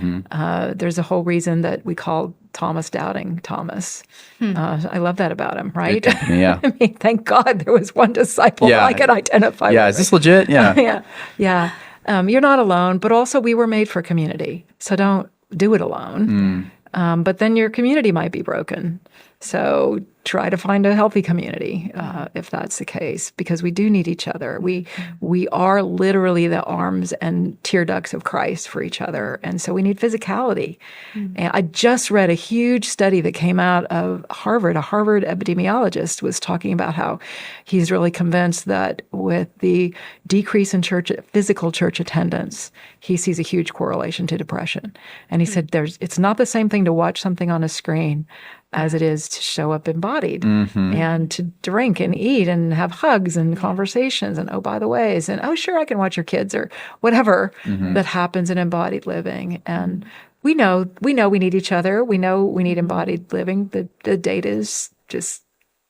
There's a whole reason that we call Thomas Doubting Thomas. I love that about him, right? Yeah. I mean, thank God there was one disciple that I could identify with. Yeah, is this legit? Yeah. Yeah. You're not alone, but also we were made for community. So don't do it alone. But then your community might be broken. So try to find a healthy community if that's the case, because we do need each other. We are literally the arms and tear ducts of Christ for each other, and so we need physicality. And I just read a huge study that came out of Harvard. A Harvard epidemiologist was talking about how he's really convinced that with the decrease in physical church attendance, he sees a huge correlation to depression. And he said it's not the same thing to watch something on a screen as it is to show up embodied and to drink and eat and have hugs and conversations and, oh, by the ways, and, oh, sure, I can watch your kids or whatever that happens in embodied living. And we know we need each other. We know we need embodied living. The data is just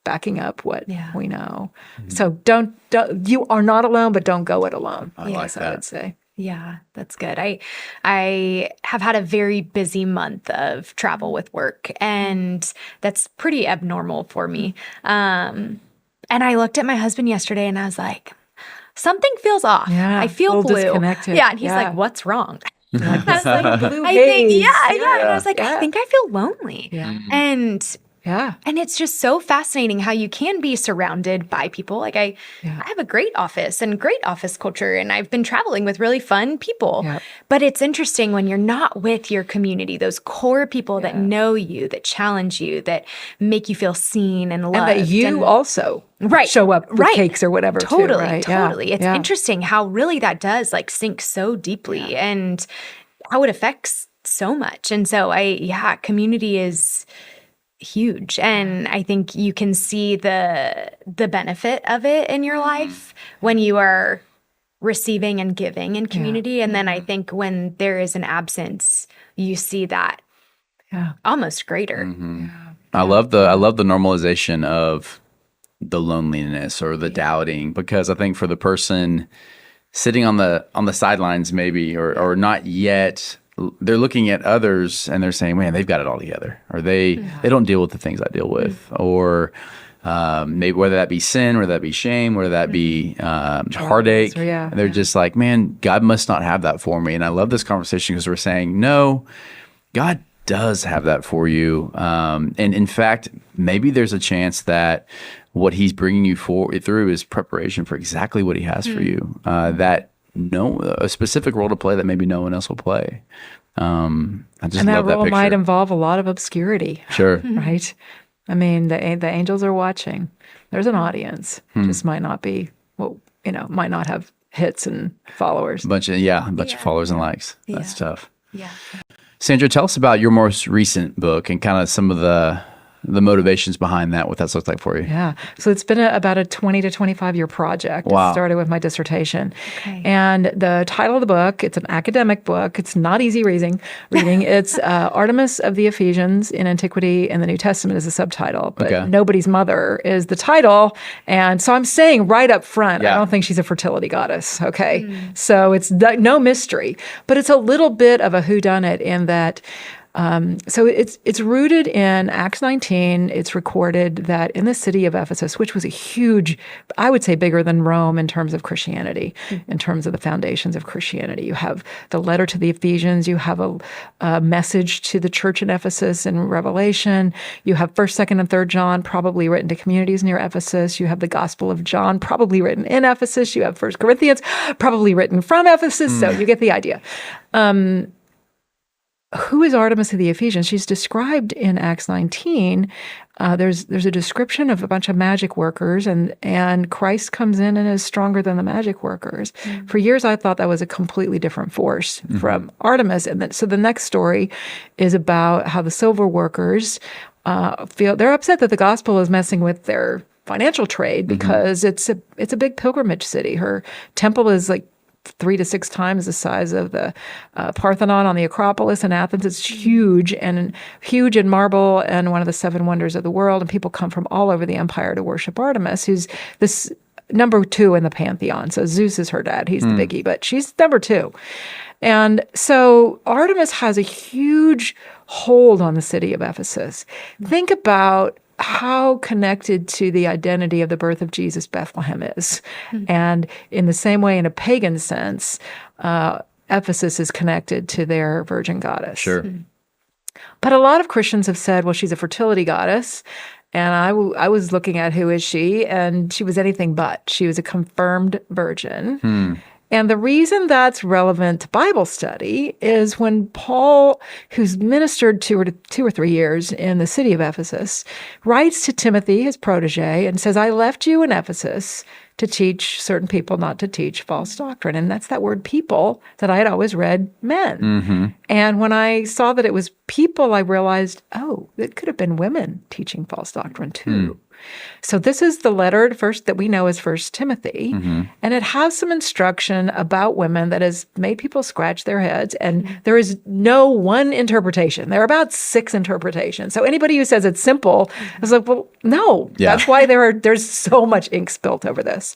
backing up what we know. So don't you are not alone, but don't go it alone. I like that. I would say. Yeah, that's good. I have had a very busy month of travel with work, and that's pretty abnormal for me. And I looked at my husband yesterday, and I was like, something feels off. Yeah, I feel blue. Disconnected. Yeah, and he's like, what's wrong? I was like, blue I think, And I was like, I think I feel lonely. Yeah. And it's just so fascinating how you can be surrounded by people. Like I have a great office and great office culture, and I've been traveling with really fun people. Yeah. But it's interesting when you're not with your community, those core people that know you, that challenge you, that make you feel seen and loved. And that you also show up with cakes or whatever. Totally, too, right? totally. It's interesting how really that does like sink so deeply and how it affects so much. And so community is huge. And I think you can see the benefit of it in your life when you are receiving and giving in community. And then I think when there is an absence, you see that almost greater. I love the normalization of the loneliness or the doubting, because I think for the person sitting on the sidelines maybe or not yet, they're looking at others and they're saying, man, they've got it all together, or they don't deal with the things I deal with, or maybe whether that be sin, whether that be shame, whether that be heartache. And they're just like, man, God must not have that for me. And I love this conversation because we're saying, no, God does have that for you. And in fact, maybe there's a chance that what he's bringing you through is preparation for exactly what he has for you. That a specific role to play that maybe no one else will play. I just and that love that role picture. might involve a lot of obscurity. Sure. Right? I mean, the angels are watching. There's an audience. Just might not be, might not have hits and followers. A bunch of followers and likes. That's tough. Yeah. Sandra, tell us about your most recent book and kind of some of the motivations behind that, what that's looked like for you. Yeah. So it's been about a 20 to 25 year project. Wow. It started with my dissertation. Okay. And the title of the book, it's an academic book. It's not easy reading. It's Artemis of the Ephesians in Antiquity and the New Testament is the subtitle. But Nobody's Mother is the title. And so I'm saying right up front, I don't think she's a fertility goddess. Okay. So it's no mystery. But it's a little bit of a whodunit in that so it's rooted in Acts 19. It's recorded that in the city of Ephesus, which was a huge, I would say bigger than Rome in terms of Christianity, in terms of the foundations of Christianity. You have the letter to the Ephesians. You have a message to the church in Ephesus in Revelation. You have 1st, 2nd, and 3rd John probably written to communities near Ephesus. You have the Gospel of John probably written in Ephesus. You have 1 Corinthians probably written from Ephesus. So you get the idea. Who is Artemis of the Ephesians? She's described in Acts 19. There's a description of a bunch of magic workers, and Christ comes in and is stronger than the magic workers. For years, I thought that was a completely different force from Artemis. And so the next story is about how the silver workers feel they're upset that the gospel is messing with their financial trade because it's a big pilgrimage city. Her temple is like 3 to 6 times the size of the Parthenon on the Acropolis in Athens. It's huge in marble and one of the 7 wonders of the world. And people come from all over the empire to worship Artemis, who's this number 2 in the pantheon. So Zeus is her dad. He's the biggie, but she's number 2. And so Artemis has a huge hold on the city of Ephesus. Think about how connected to the identity of the birth of Jesus Bethlehem is. And in the same way, in a pagan sense, Ephesus is connected to their virgin goddess. Sure. But a lot of Christians have said, well, she's a fertility goddess. And I was looking at who is she, and she was anything but. She was a confirmed virgin. And the reason that's relevant to Bible study is when Paul, who's ministered 2 or 3 years in the city of Ephesus, writes to Timothy, his protege, and says, I left you in Ephesus to teach certain people not to teach false doctrine. And that's that word people that I had always read men. And when I saw that it was people, I realized, oh, it could have been women teaching false doctrine too. So this is the letter first that we know as 1 Timothy, and it has some instruction about women that has made people scratch their heads, and there is no one interpretation. There are about 6 interpretations. So anybody who says it's simple is like, well, no. That's why there's so much ink spilt over this.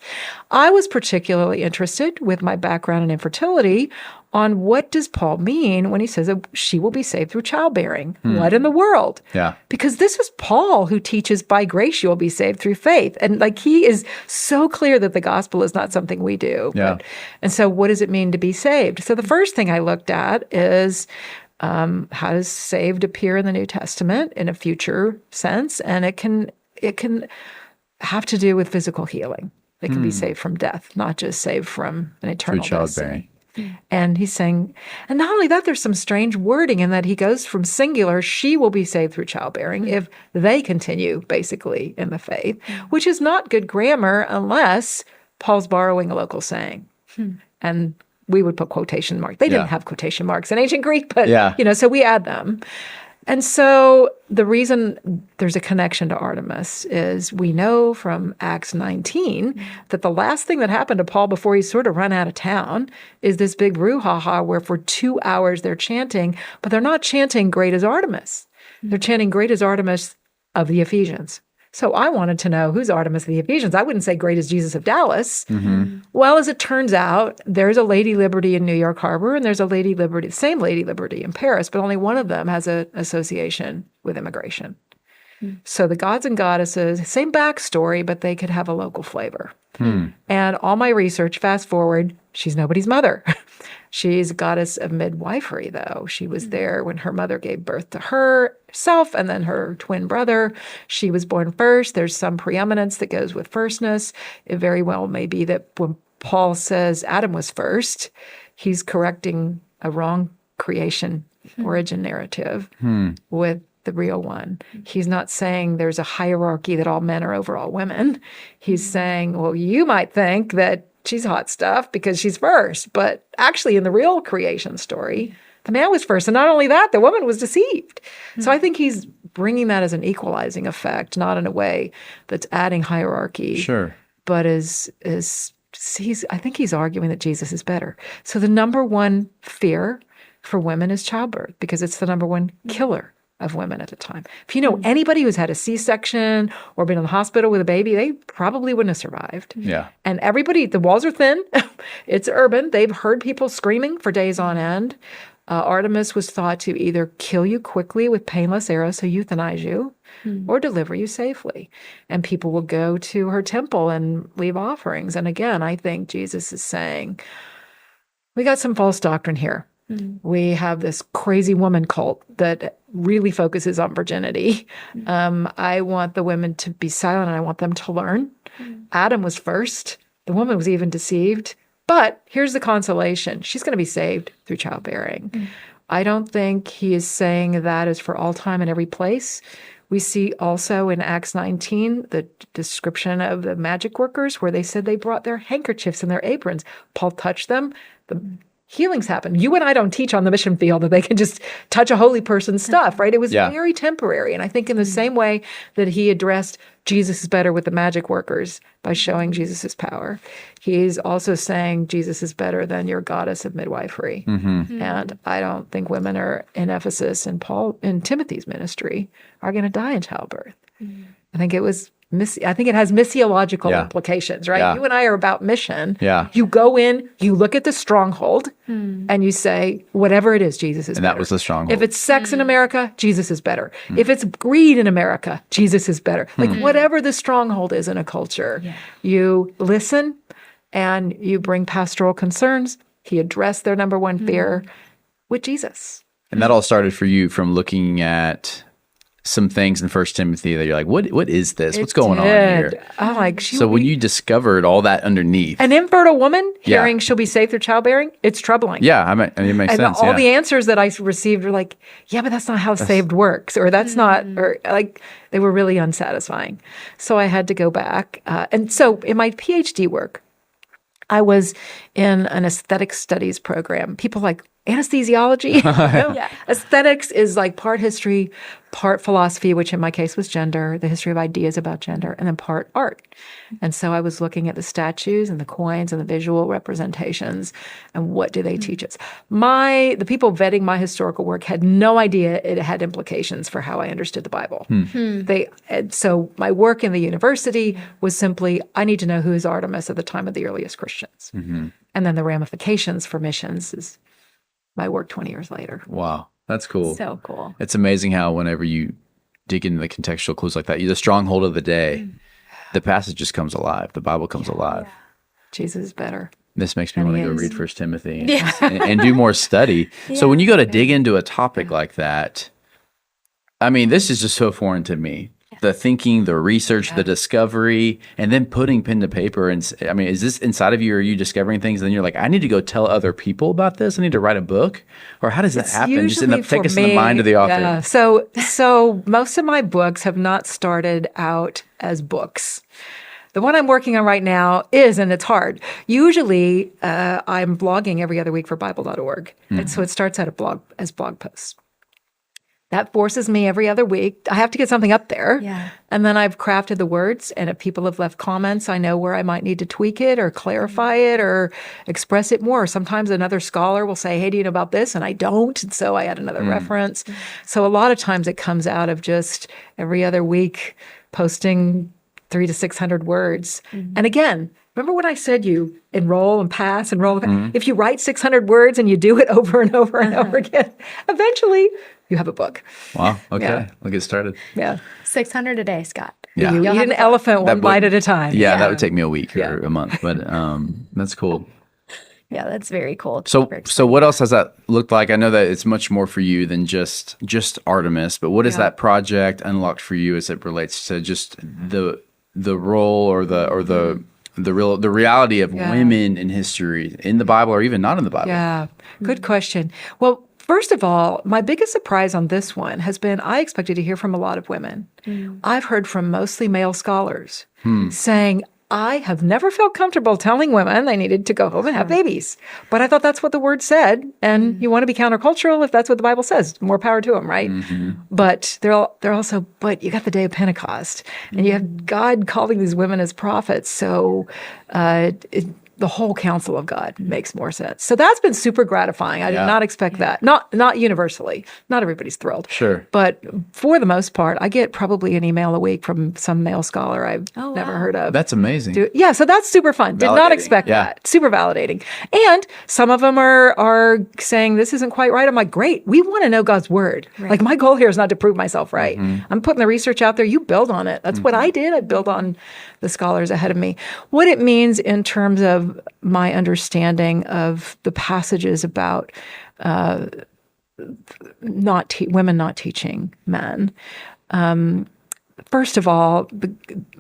I was particularly interested with my background in infertility on what does Paul mean when he says that she will be saved through childbearing? What in the world? Yeah. Because this is Paul who teaches by grace you will be saved through faith. And like he is so clear that the gospel is not something we do. Yeah. And so what does it mean to be saved? So the first thing I looked at is how does saved appear in the New Testament in a future sense? And it can have to do with physical healing. It can be saved from death, not just saved from an eternal through childbearing. And he's saying, and not only that, there's some strange wording in that he goes from singular, she will be saved through childbearing if they continue basically in the faith, which is not good grammar unless Paul's borrowing a local saying. And we would put quotation marks. They didn't have quotation marks in ancient Greek, but, so we add them. And so the reason there's a connection to Artemis is we know from Acts 19 that the last thing that happened to Paul before he's sort of run out of town is this big brouhaha where for 2 hours they're chanting, but they're not chanting great is Artemis. They're chanting great is Artemis of the Ephesians. So I wanted to know who's Artemis of the Ephesians. I wouldn't say great is Jesus of Dallas. Well, as it turns out, there's a Lady Liberty in New York Harbor, and there's a Lady Liberty, the same Lady Liberty in Paris, but only one of them has an association with immigration. So the gods and goddesses, same backstory, but they could have a local flavor. And all my research, fast forward, she's nobody's mother. She's a goddess of midwifery, though. She was there when her mother gave birth to herself and then her twin brother. She was born first. There's some preeminence that goes with firstness. It very well may be that when Paul says Adam was first, he's correcting a wrong creation origin narrative with the real one. He's not saying there's a hierarchy that all men are over all women. He's saying, well, you might think that she's hot stuff because she's first. But actually, in the real creation story, the man was first. And not only that, the woman was deceived. So I think he's bringing that as an equalizing effect, not in a way that's adding hierarchy. Sure. But I think he's arguing that Jesus is better. So the number one fear for women is childbirth because it's the number one killer of women at the time. If you know anybody who's had a C-section or been in the hospital with a baby, they probably wouldn't have survived. Yeah. And everybody, the walls are thin. It's urban. They've heard people screaming for days on end. Artemis was thought to either kill you quickly with painless arrows, so euthanize you, or deliver you safely. And people will go to her temple and leave offerings. And again, I think Jesus is saying, we got some false doctrine here. We have this crazy woman cult that really focuses on virginity. I want the women to be silent and I want them to learn. Adam was first. The woman was even deceived. But here's the consolation. She's going to be saved through childbearing. I don't think he is saying that is for all time and every place. We see also in Acts 19 the description of the magic workers where they said they brought their handkerchiefs and their aprons. Paul touched them. The healings happen. You and I don't teach on the mission field that they can just touch a holy person's stuff, right? It was very temporary. And I think in the same way that he addressed Jesus is better with the magic workers by showing Jesus' power, he's also saying Jesus is better than your goddess of midwifery. And I don't think women are in Ephesus and Paul in Timothy's ministry are going to die in childbirth. I think it has missiological implications, right? Yeah. You and I are about mission. Yeah. You go in, you look at the stronghold, and you say, whatever it is, Jesus is better. And that was the stronghold. If it's sex in America, Jesus is better. If it's greed in America, Jesus is better. Like whatever the stronghold is in a culture, you listen and you bring pastoral concerns. He addressed their number one fear with Jesus. And that all started for you from looking at some things in First Timothy that you're like, what is this? What's going on here? I'm like, so when you discovered all that underneath. An infertile woman hearing she'll be safe through childbearing, it's troubling. Yeah, I mean, it makes sense. All the answers that I received were like, yeah, but that's not how saved works, or that's not, or like, they were really unsatisfying. So I had to go back. And so in my PhD work, I was in an aesthetic studies program. People like anesthesiology. Aesthetics is like part history, part philosophy, which in my case was gender, the history of ideas about gender, and then part art. And so I was looking at the statues and the coins and the visual representations and what do they teach us. The people vetting my historical work had no idea it had implications for how I understood the Bible. So my work in the university was simply, I need to know who is Artemis at the time of the earliest Christians. And then the ramifications for missions is my work 20 years later. Wow. That's cool. So cool. It's amazing how whenever you dig into the contextual clues like that, the stronghold of the day, the passage just comes alive. The Bible comes alive. Jesus is better. This makes me want to go read 1 Timothy and do more study. So when you go to dig into a topic like that, I mean, this is just so foreign to me. The thinking, the research, the discovery, and then putting pen to paper. And I mean, is this inside of you? Or are you discovering things and then you're like, I need to go tell other people about this? I need to write a book? Or how does that happen? Just take us in the mind of the author. Yeah. So most of my books have not started out as books. The one I'm working on right now is, and it's hard. Usually, I'm blogging every other week for Bible.org. And so it starts out as blog posts. That forces me every other week. I have to get something up there. Yeah. And then I've crafted the words. And if people have left comments, I know where I might need to tweak it or clarify it or express it more. Sometimes another scholar will say, hey, do you know about this? And I don't. And so I add another reference. So a lot of times it comes out of just every other week posting 300 to 600 words. And again, remember when I said you enroll and pass, enroll and pass? If you write 600 words and you do it over and over and over again, eventually you have a book. Wow. Okay. We'll get started. Yeah. 600 a day, Scott. Yeah. You eat an elephant one bite at a time. Yeah, that would take me a week or a month, but that's cool. Yeah, that's very cool. So what else has that looked like? I know that it's much more for you than just Artemis, but what has that project unlocked for you as it relates to just the role or the reality of women in history in the Bible or even not in the Bible? Yeah, good question. Well, first of all, my biggest surprise on this one has been I expected to hear from a lot of women. I've heard from mostly male scholars saying, I have never felt comfortable telling women they needed to go home and have babies. But I thought that's what the word said. And you want to be countercultural if that's what the Bible says. More power to them, right? But they're also, but you got the day of Pentecost. And you have God calling these women as prophets. So the whole counsel of God makes more sense. So that's been super gratifying. I did not expect that. Not universally. Not everybody's thrilled. Sure. But for the most part, I get probably an email a week from some male scholar I've never heard of. That's amazing. So that's super fun. Did not expect that. Super validating. And some of them are saying, this isn't quite right. I'm like, great. We want to know God's word. Right. Like my goal here is not to prove myself right. I'm putting the research out there. You build on it. That's what I did. I built on the scholars ahead of me. What it means in terms of my understanding of the passages about women not teaching men. First of all,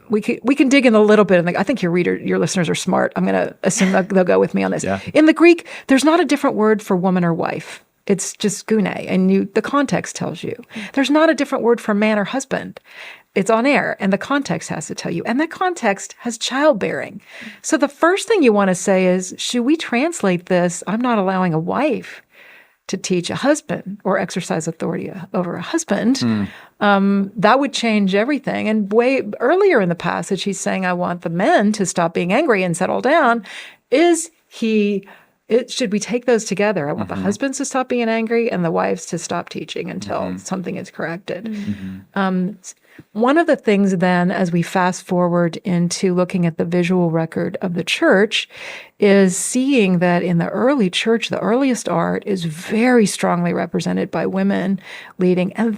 we can dig in a little bit. And I think your listeners are smart. I'm going to assume they'll go with me on this. Yeah. In the Greek, there's not a different word for woman or wife. It's just gune, and the context tells you. There's not a different word for man or husband. It's on air, and the context has to tell you. And that context has childbearing. So the first thing you want to say is, should we translate this? I'm not allowing a wife to teach a husband or exercise authority over a husband. That would change everything. And way earlier in the passage, he's saying, I want the men to stop being angry and settle down. Should we take those together? I want the husbands to stop being angry and the wives to stop teaching until something is corrected. One of the things then, as we fast forward into looking at the visual record of the church, is seeing that in the early church, the earliest art is very strongly represented by women leading. And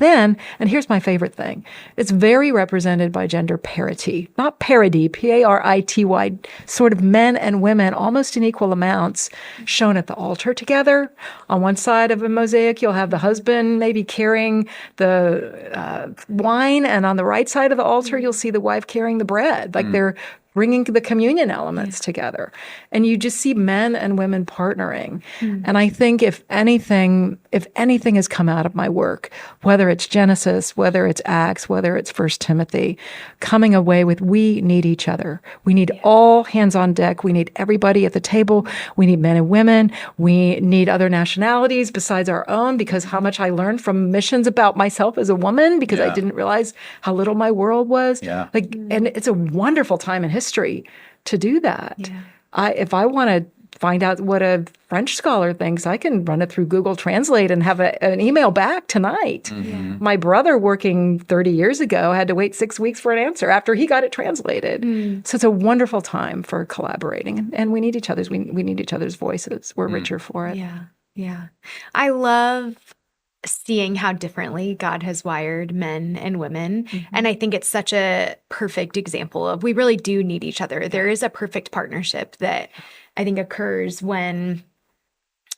here's my favorite thing, it's very represented by gender parity, not parity, P-A-R-I-T-Y, sort of men and women almost in equal amounts shown at the altar together. On one side of a mosaic, you'll have the husband maybe carrying the wine, and on the right side of the altar, you'll see the wife carrying the bread, like they're bringing the communion elements together. And you just see men and women partnering. And I think if anything has come out of my work, whether it's Genesis, whether it's Acts, whether it's 1 Timothy, coming away with, we need each other. We need all hands on deck. We need everybody at the table. We need men and women. We need other nationalities besides our own, because how much I learned from missions about myself as a woman, because I didn't realize how little my world was. And it's a wonderful time in history to do that. If I want to find out what a French scholar thinks, I can run it through Google Translate and have an email back tonight. My brother, working 30 years ago, had to wait 6 weeks for an answer after he got it translated. So it's a wonderful time for collaborating, and we need each other's. We need each other's voices. We're richer for it. Yeah. I love seeing how differently God has wired men and women. And I think it's such a perfect example of, we really do need each other. There is a perfect partnership that I think occurs when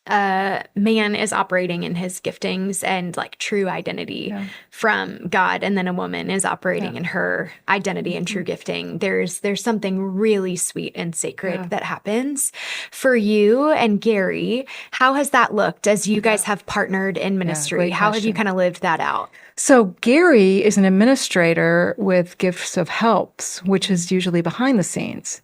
a man is operating in his giftings and like true identity from God, and then a woman is operating in her identity and true gifting. There's something really sweet and sacred that happens. For you and Gary, how has that looked as you guys have partnered in ministry? How have you kind of lived that out? So Gary is an administrator with gifts of helps, which is usually behind the scenes.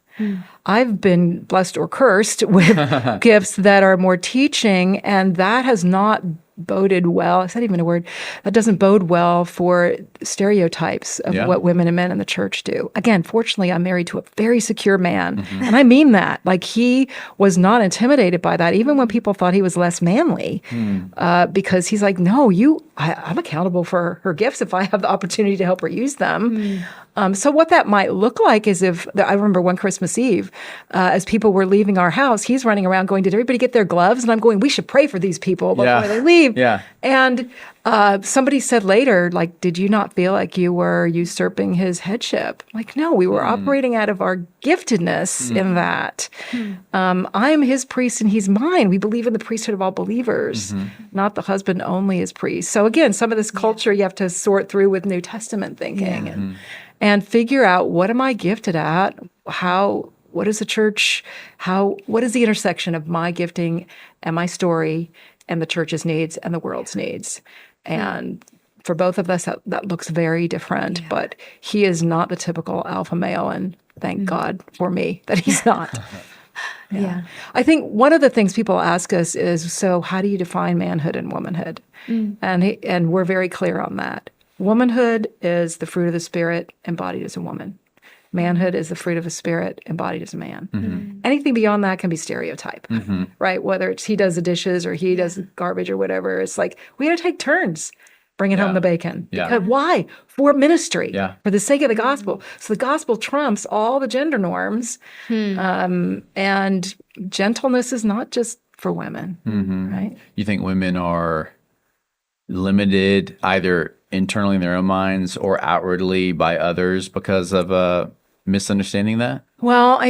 I've been blessed or cursed with gifts that are more teaching, and that has not boded well. Is that even a word? That doesn't bode well for stereotypes of what women and men in the church do. Again, fortunately, I'm married to a very secure man, and I mean that. Like, he was not intimidated by that, even when people thought he was less manly, because he's like, no, I'm accountable for her gifts if I have the opportunity to help her use them. So what that might look like is, I remember one Christmas Eve, as people were leaving our house, he's running around going, did everybody get their gloves? And I'm going, we should pray for these people before they leave. And somebody said later, like, did you not feel like you were usurping his headship? Like, no, we were operating out of our giftedness in that. I'm his priest and he's mine. We believe in the priesthood of all believers, not the husband only as priest. So again, some of this culture you have to sort through with New Testament thinking and figure out, what am I gifted at? What is the church? What is the intersection of my gifting and my story and the church's needs and the world's needs? And for both of us, that looks very different. But he is not the typical alpha male, and thank God for me that he's not. I think one of the things people ask us is, so how do you define manhood and womanhood? And we're very clear on that. Womanhood is the fruit of the Spirit embodied as a woman. Manhood is the fruit of the Spirit embodied as a man. Anything beyond that can be stereotype, right? Whether it's he does the dishes or he does the garbage or whatever. It's like, we got to take turns bringing home the bacon. Because why? For ministry, for the sake of the gospel. So the gospel trumps all the gender norms. And gentleness is not just for women, right? You think women are limited either internally in their own minds or outwardly by others because of misunderstanding that? Well,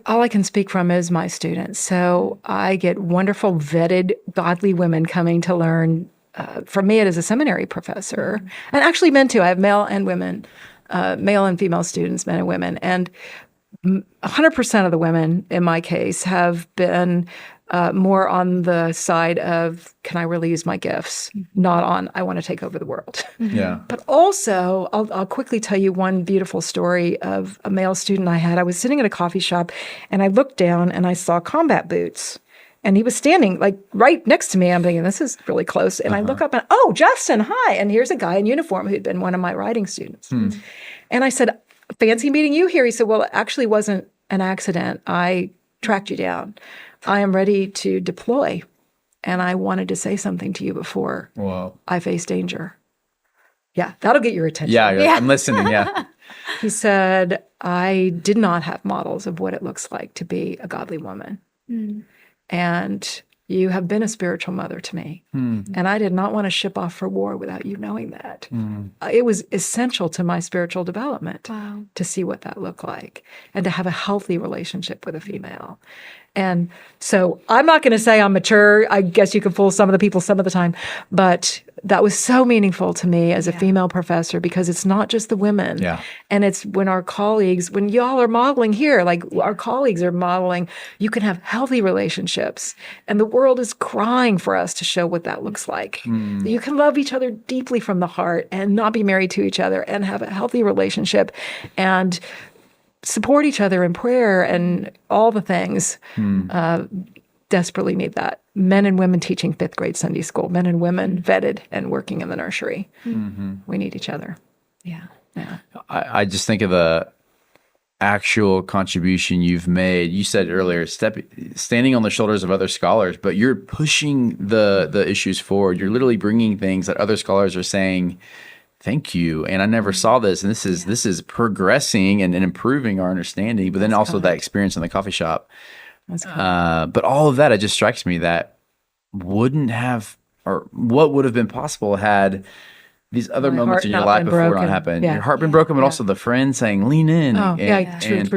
all I can speak from is my students. So I get wonderful, vetted, godly women coming to learn from me as a seminary professor, and actually men too. I have male and women, male and female students, men and women, and 100% of the women in my case have been more on the side of, can I really use my gifts? Not on, I want to take over the world. But also, I'll quickly tell you one beautiful story of a male student I had. I was sitting at a coffee shop, and I looked down, and I saw combat boots. And he was standing like right next to me. I'm thinking, this is really close. And I look up and, oh, Justin, hi. And here's a guy in uniform who'd been one of my writing students. And I said, fancy meeting you here. He said, well, it actually wasn't an accident. I tracked you down. I am ready to deploy. And I wanted to say something to you before I face danger. Yeah, that'll get your attention. Yeah, I'm listening. Yeah. He said, I did not have models of what it looks like to be a godly woman. And you have been a spiritual mother to me. And I did not want to ship off for war without you knowing that. It was essential to my spiritual development to see what that looked like and to have a healthy relationship with a female. And so I'm not going to say I'm mature. I guess you can fool some of the people some of the time. But that was so meaningful to me as a female professor because it's not just the women. Yeah. And it's when our colleagues, when y'all are modeling here, like our colleagues are modeling, you can have healthy relationships. And the world is crying for us to show what that looks like. You can love each other deeply from the heart and not be married to each other and have a healthy relationship and support each other in prayer and all the things. Desperately need that. Men and women teaching 5th grade Sunday school, men and women vetted and working in the nursery. We need each other. Yeah. I just think of the actual contribution you've made. You said earlier, standing on the shoulders of other scholars, but you're pushing the issues forward. You're literally bringing things that other scholars are saying, thank you. And I never saw this. And this is progressing and improving our understanding, but then also that experience in the coffee shop. But all of that, it just strikes me that wouldn't have, or what would have been possible had these other moments in your life before not happened. Your heart been broken, but also the friend saying, lean in.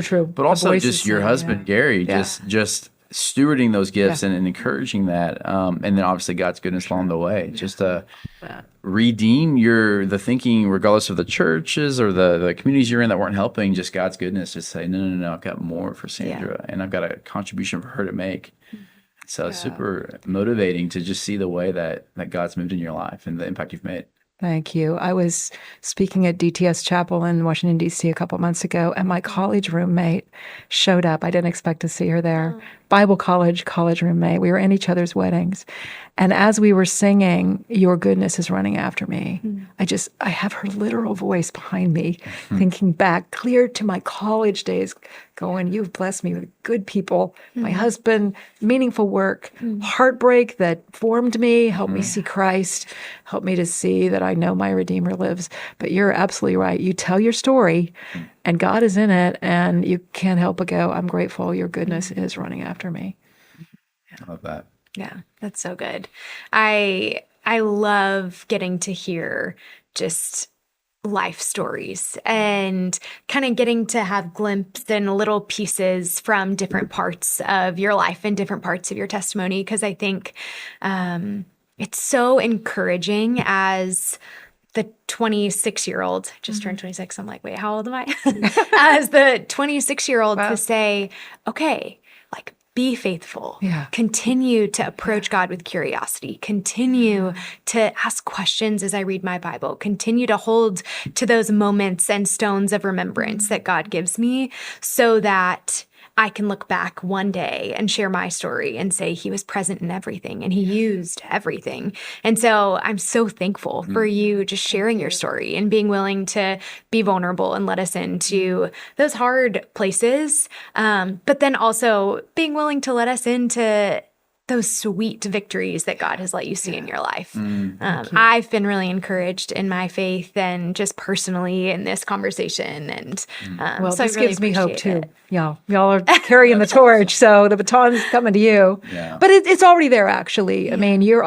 True. But also just your husband, Gary, just stewarding those gifts and encouraging that. And then obviously God's goodness along the way. Just to redeem the thinking, regardless of the churches or the communities you're in that weren't helping, just God's goodness. Just say, no, I've got more for Sandra, and I've got a contribution for her to make. So it's super motivating to just see the way that God's moved in your life and the impact you've made. Thank you. I was speaking at DTS Chapel in Washington, D.C. a couple months ago, and my college roommate showed up. I didn't expect to see her there. Bible college roommate. We were in each other's weddings. And as we were singing, Your Goodness is Running After Me, I have her literal voice behind me, thinking back clear to my college days, going, you've blessed me with good people, my husband, meaningful work, heartbreak that formed me, helped me see Christ, helped me to see that I know my Redeemer lives. But you're absolutely right. You tell your story, and God is in it, and you can't help but go, I'm grateful. Your goodness is running after me. I love that. Yeah, that's so good. I love getting to hear just life stories and kind of getting to have glimpses and little pieces from different parts of your life and different parts of your testimony, because I think it's so encouraging as the 26-year-old, just turned 26. I'm like, wait, how old am I? As the 26-year-old to say, okay, like, be faithful. Continue to approach God with curiosity. Continue to ask questions as I read my Bible. Continue to hold to those moments and stones of remembrance that God gives me so that I can look back one day and share my story and say he was present in everything and he used everything. And so I'm so thankful for you just sharing your story and being willing to be vulnerable and let us into those hard places, but then also being willing to let us into those sweet victories that God has let you see in your life. I've been really encouraged in my faith and just personally in this conversation. And well, so this I really gives me hope too. it. Y'all are carrying the torch, so the baton's coming to you. But it's already there, actually. I mean, you're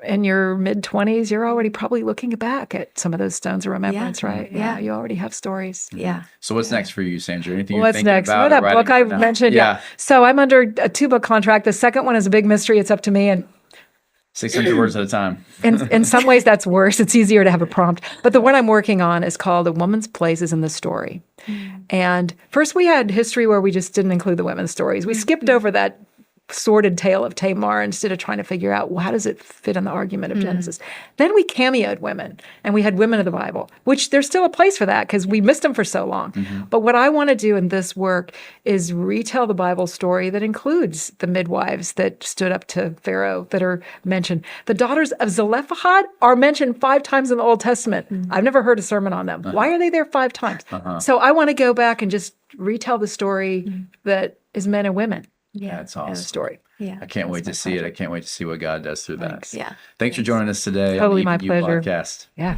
in your mid-20s, you're already probably looking back at some of those stones of remembrance, right? Yeah, you already have stories. So what's next for you, Sandra? Anything you're What's thinking next? about? That book I mentioned. So I'm under a 2-book contract. The second one is a big mystery. It's up to me. And 600 words at a time. in some ways, that's worse. It's easier to have a prompt. But the one I'm working on is called A Woman's Place is in the Story. And first we had history where we just didn't include the women's stories. We skipped over that sordid tale of Tamar instead of trying to figure out, well, how does it fit in the argument of Genesis? Then we cameoed women, and we had women of the Bible, which there's still a place for that because we missed them for so long. But what I want to do in this work is retell the Bible story that includes the midwives that stood up to Pharaoh that are mentioned. The daughters of Zelophehad are mentioned 5 times in the Old Testament. I've never heard a sermon on them. Why are they there 5 times? So I want to go back and just retell the story that is men and women. That's awesome. Story. Yeah. I can't wait to see it. I can't wait to see what God does through that. Yeah. Thanks for joining us today Totally on my the Even You pleasure. podcast. Yeah.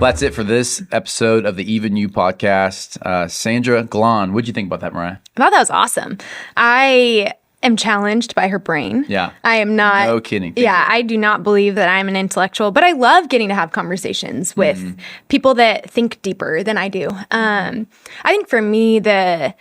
Well, that's it for this episode of the Even You podcast. Sandra Glahn, what'd you think about that, Mariah? I thought that was awesome. I am challenged by her brain. Yeah. I am not. No kidding. Yeah, I do not believe that I'm an intellectual, but I love getting to have conversations with people that think deeper than I do. I think for me, the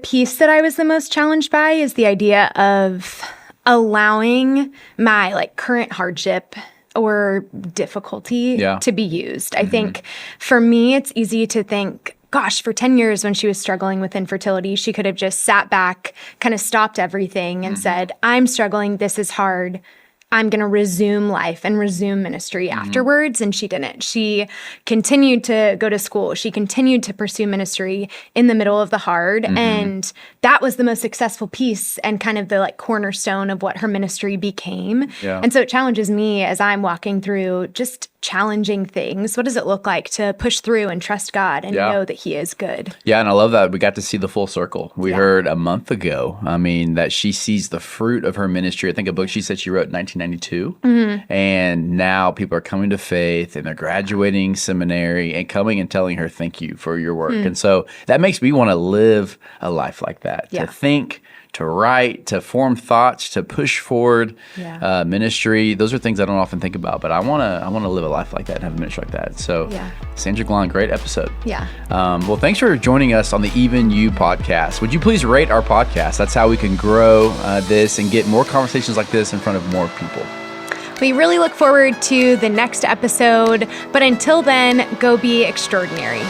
piece that I was the most challenged by is the idea of allowing my like current hardship or difficulty to be used. I think for me, it's easy to think, gosh, for 10 years when she was struggling with infertility, she could have just sat back, kind of stopped everything and said, I'm struggling. This is hard. I'm going to resume life and resume ministry afterwards. And she didn't. She continued to go to school. She continued to pursue ministry in the middle of the hard. And that was the most successful piece and kind of the like cornerstone of what her ministry became. Yeah. And so it challenges me as I'm walking through just challenging things. What does it look like to push through and trust God and know that He is good? Yeah, and I love that we got to see the full circle. We heard a month ago, that she sees the fruit of her ministry. I think a book she said she wrote in 1992. And now people are coming to faith and they're graduating seminary and coming and telling her, thank you for your work. And so that makes me want to live a life like that, to think, to write, to form thoughts, to push forward ministry. Those are things I don't often think about, but I want to live a life like that and have a ministry like that. So Sandra Glahn, great episode. Yeah. Well, thanks for joining us on the Even You podcast. Would you please rate our podcast? That's how we can grow this and get more conversations like this in front of more people. We really look forward to the next episode, but until then, go be extraordinary.